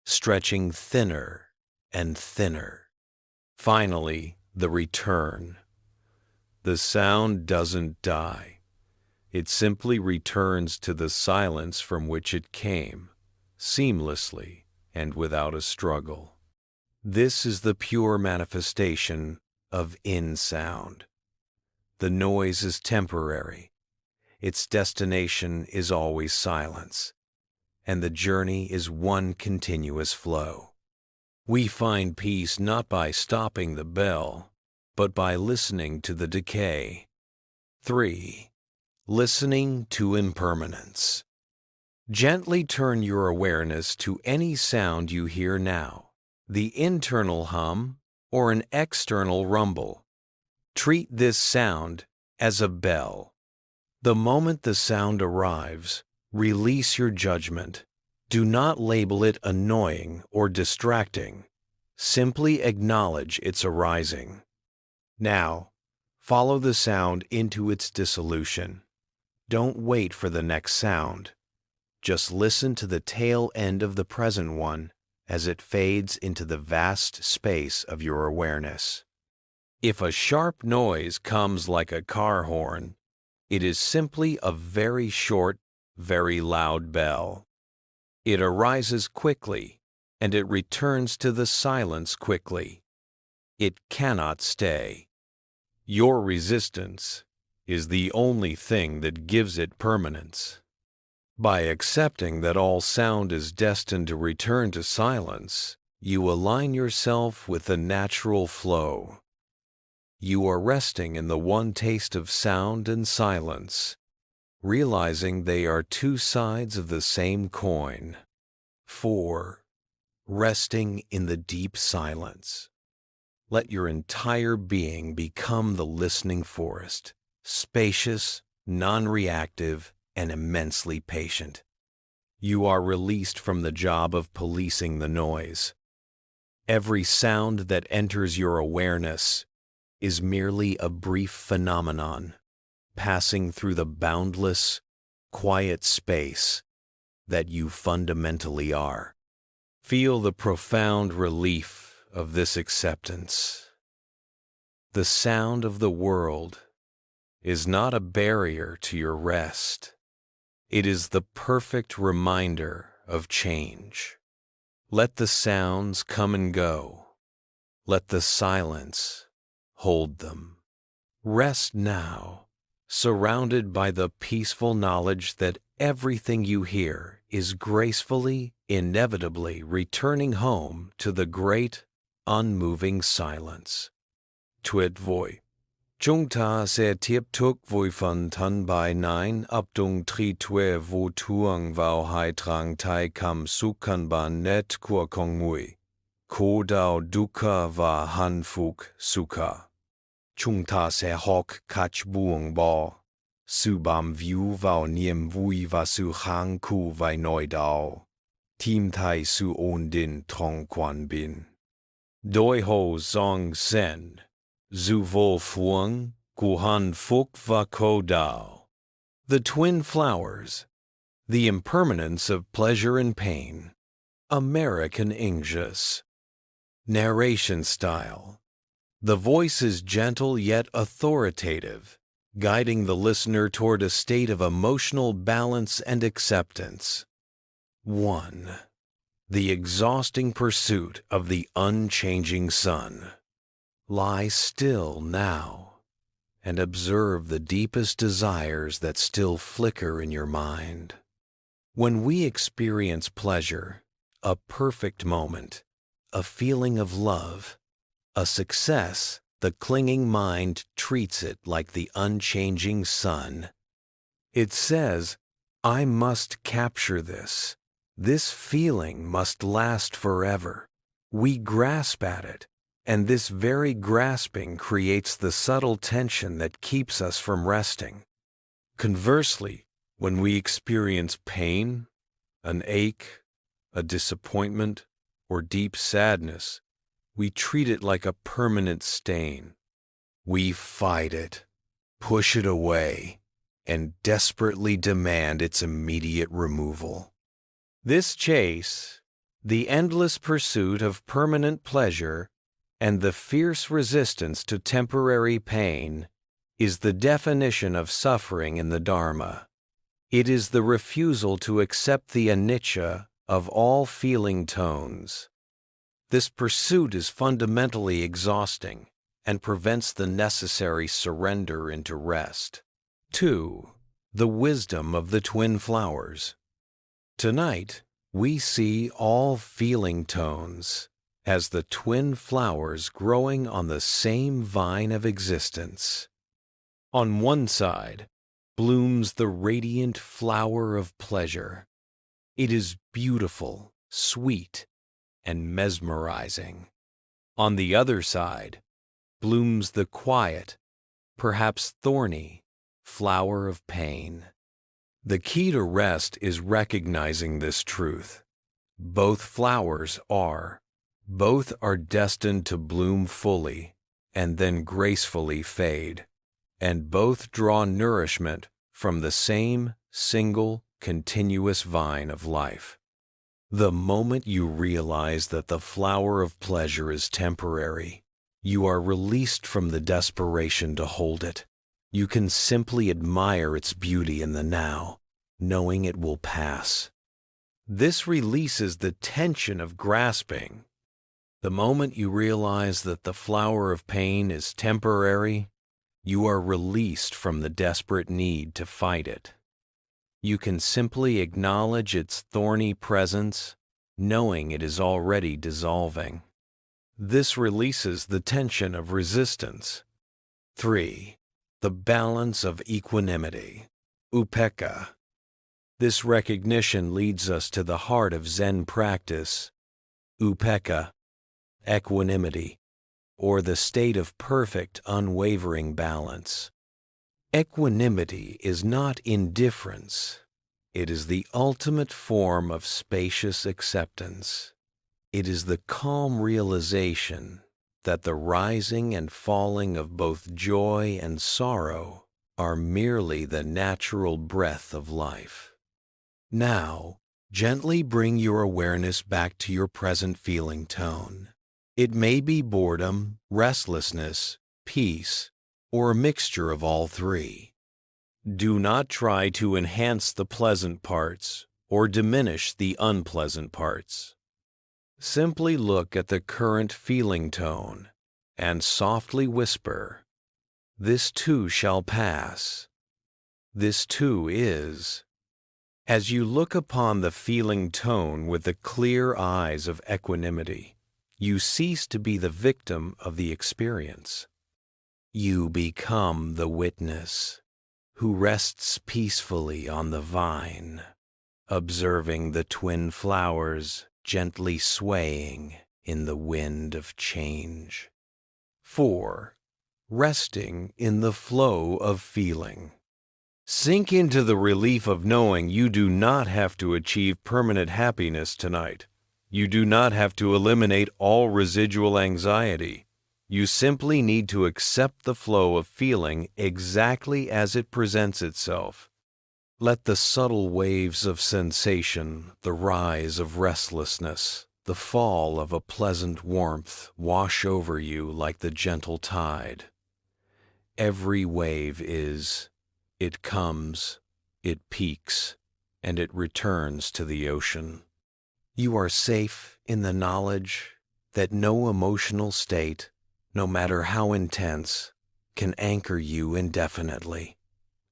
stretching thinner and thinner. Finally, the return. The sound doesn't die. It simply returns to the silence from which it came, seamlessly and without a struggle. This is the pure manifestation of in-sound. The noise is temporary. Its destination is always silence, and the journey is one continuous flow. We find peace not by stopping the bell, but by listening to the decay. 3. Listening to impermanence. Gently turn your awareness to any sound you hear now, the internal hum or an external rumble. Treat this sound as a bell. The moment the sound arrives, release your judgment. Do not label it annoying or distracting. Simply acknowledge its arising. Now, follow the sound into its dissolution. Don't wait for the next sound. Just listen to the tail end of the present one as it fades into the vast space of your awareness. If a sharp noise comes like a car horn, it is simply a very short, very loud bell. It arises quickly, and it returns to the silence quickly. It cannot stay. Your resistance is the only thing that gives it permanence. By accepting that all sound is destined to return to silence, you align yourself with the natural flow. You are resting in the one taste of sound and silence, realizing they are two sides of the same coin. 4. Resting in the deep silence. Let your entire being become the listening forest, spacious, non-reactive, and immensely patient. You are released from the job of policing the noise. Every sound that enters your awareness is merely a brief phenomenon, passing through the boundless, quiet space that you fundamentally are. Feel the profound relief of this acceptance. The sound of the world is not a barrier to your rest. It is the perfect reminder of change. Let the sounds come and go. Let the silence hold them. Rest now, surrounded by the peaceful knowledge that everything you hear is gracefully, inevitably returning home to the great, unmoving silence. Twit voi. Chung ta se tiep tuk voi fun tun by 9 updung tri tue vo tuang vau hai trang tai kam sukan ban net kur kong mui. Kodao dukkha va hanfuk sukha. Chungta se hok kach buong bo. Subam view vao niem vui va su hang ku vai noi dao. Tim tai su on din tong quan bin. Doi ho zong sen. Zu vol fuang, guhan fuk va ko dao. The Twin Flowers. The Impermanence of Pleasure and Pain. American English. Narration style. The voice is gentle yet authoritative, guiding the listener toward a state of emotional balance and acceptance. 1. The exhausting pursuit of the unchanging sun. Lie still now and observe the deepest desires that still flicker in your mind. When we experience pleasure, a perfect moment, a feeling of love, a success, the clinging mind treats it like the unchanging sun. It says, I must capture this. This feeling must last forever. We grasp at it, and this very grasping creates the subtle tension that keeps us from resting. Conversely, when we experience pain, an ache, a disappointment, or deep sadness, we treat it like a permanent stain. We fight it, push it away, and desperately demand its immediate removal. This chase, the endless pursuit of permanent pleasure, and the fierce resistance to temporary pain, is the definition of suffering in the Dharma. It is the refusal to accept the anicca of all feeling tones. This pursuit is fundamentally exhausting and prevents the necessary surrender into rest. 2. The wisdom of the twin flowers. Tonight, we see all feeling tones as the twin flowers growing on the same vine of existence. On one side blooms the radiant flower of pleasure. It is beautiful, sweet, and mesmerizing. On the other side blooms the quiet, perhaps thorny, flower of pain. The key to rest is recognizing this truth. Both flowers are. Both are destined to bloom fully and then gracefully fade, and both draw nourishment from the same single, continuous vine of life. The moment you realize that the flower of pleasure is temporary, you are released from the desperation to hold it. You can simply admire its beauty in the now, knowing it will pass. This releases the tension of grasping. The moment you realize that the flower of pain is temporary, you are released from the desperate need to fight it. You can simply acknowledge its thorny presence, knowing it is already dissolving. This releases the tension of resistance. 3. The balance of equanimity. Upekkha. This recognition leads us to the heart of Zen practice. Upekkha, equanimity, or the state of perfect, unwavering balance. Equanimity is not indifference. It is the ultimate form of spacious acceptance. It is the calm realization that the rising and falling of both joy and sorrow are merely the natural breath of life. Now, gently bring your awareness back to your present feeling tone. It may be boredom, restlessness, peace, or a mixture of all three. Do not try to enhance the pleasant parts or diminish the unpleasant parts. Simply look at the current feeling tone and softly whisper, "This too shall pass. This too is." As you look upon the feeling tone with the clear eyes of equanimity, you cease to be the victim of the experience. You become the witness who rests peacefully on the vine, observing the twin flowers gently swaying in the wind of change. 4. Resting in the flow of feeling. Sink into the relief of knowing you do not have to achieve permanent happiness tonight. You do not have to eliminate all residual anxiety. You simply need to accept the flow of feeling exactly as it presents itself. Let the subtle waves of sensation, the rise of restlessness, the fall of a pleasant warmth wash over you like the gentle tide. Every wave it comes, it peaks, and it returns to the ocean. You are safe in the knowledge that no emotional state, no matter how intense, can anchor you indefinitely.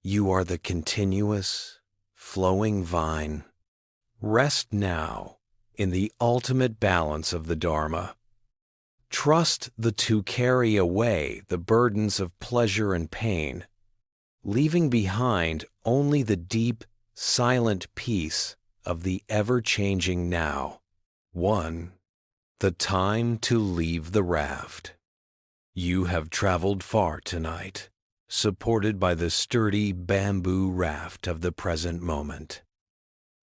You are the continuous, flowing vine. Rest now in the ultimate balance of the Dharma. Trust to carry away the burdens of pleasure and pain, leaving behind only the deep, silent peace of the ever-changing now. 1. The time to leave the raft. You have traveled far tonight, supported by the sturdy bamboo raft of the present moment.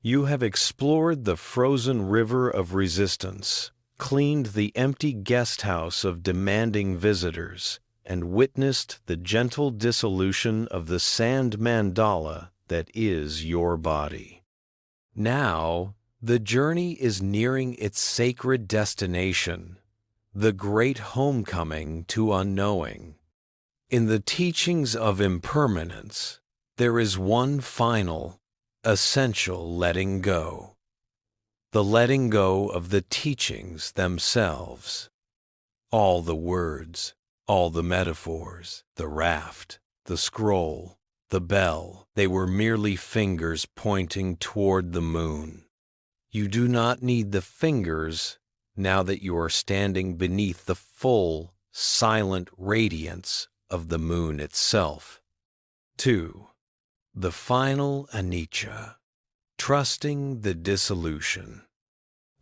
You have explored the frozen river of resistance, cleaned the empty guest house of demanding visitors, and witnessed the gentle dissolution of the sand mandala that is your body. Now, the journey is nearing its sacred destination, the great homecoming to unknowing. In the teachings of impermanence, there is one final, essential letting go. The letting go of the teachings themselves. All the words, all the metaphors, the raft, the scroll, the bell, they were merely fingers pointing toward the moon. You do not need the fingers now that you are standing beneath the full, silent radiance of the moon itself. 2. The final anicca, trusting the dissolution.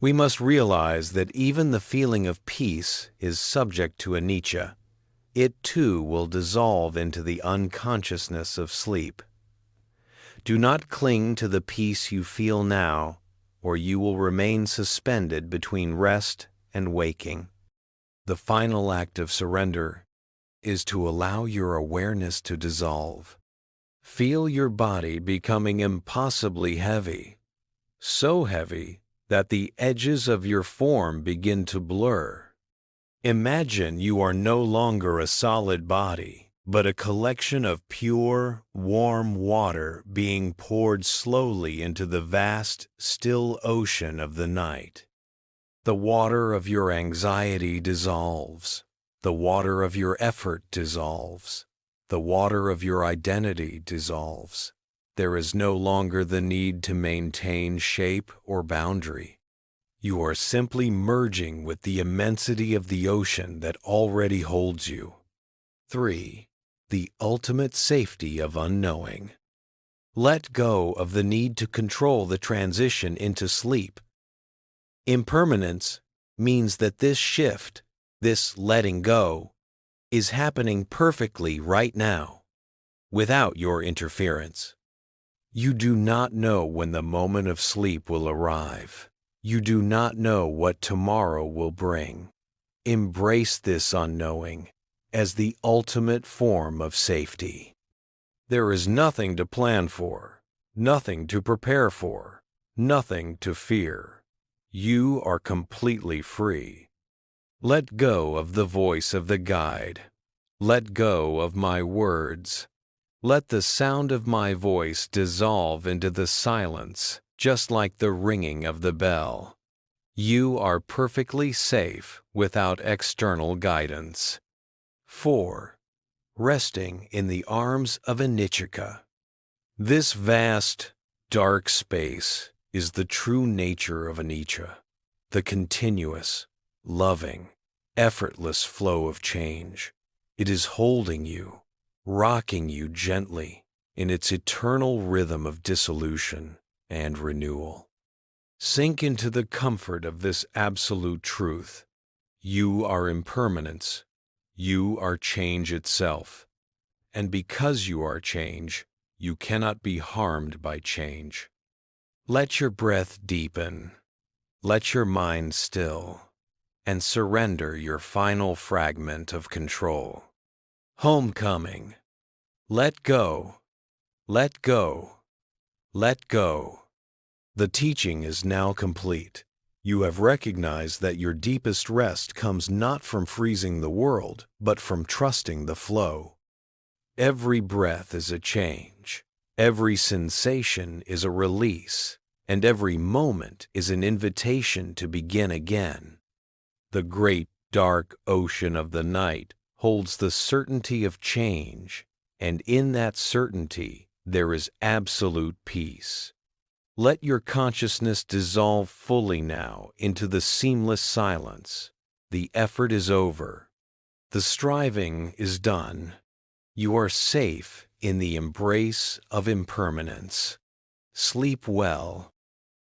We must realize that even the feeling of peace is subject to anicca. It too will dissolve into the unconsciousness of sleep. Do not cling to the peace you feel now, or you will remain suspended between rest and waking. The final act of surrender is to allow your awareness to dissolve. Feel your body becoming impossibly heavy, so heavy that the edges of your form begin to blur. Imagine you are no longer a solid body, but a collection of pure, warm water being poured slowly into the vast, still ocean of the night. The water of your anxiety dissolves. The water of your effort dissolves. The water of your identity dissolves. There is no longer the need to maintain shape or boundary. You are simply merging with the immensity of the ocean that already holds you. 3. The ultimate safety of unknowing. Let go of the need to control the transition into sleep. Impermanence means that this shift, this letting go, is happening perfectly right now, without your interference. You do not know when the moment of sleep will arrive. You do not know what tomorrow will bring. Embrace this unknowing as the ultimate form of safety. There is nothing to plan for, nothing to prepare for, nothing to fear. You are completely free. Let go of the voice of the guide. Let go of my words. Let the sound of my voice dissolve into the silence, just like the ringing of the bell. You are perfectly safe without external guidance. 4. Resting in the arms of anicca. This vast, dark space is the true nature of anicca, the continuous, loving, effortless flow of change. It is holding you, rocking you gently in its eternal rhythm of dissolution and renewal. Sink into the comfort of this absolute truth You are impermanence. You are change itself. And because you are change, you cannot be harmed by change. Let your breath deepen. Let your mind still, and surrender your final fragment of control. Homecoming. Let go. Let go. Let go. The teaching is now complete. You have recognized that your deepest rest comes not from freezing the world, but from trusting the flow. Every breath is a change. Every sensation is a release, and every moment is an invitation to begin again. The great dark ocean of the night holds the certainty of change, and in that certainty there is absolute peace. Let your consciousness dissolve fully now into the seamless silence. The effort is over. The striving is done. You are safe in the embrace of impermanence. Sleep well.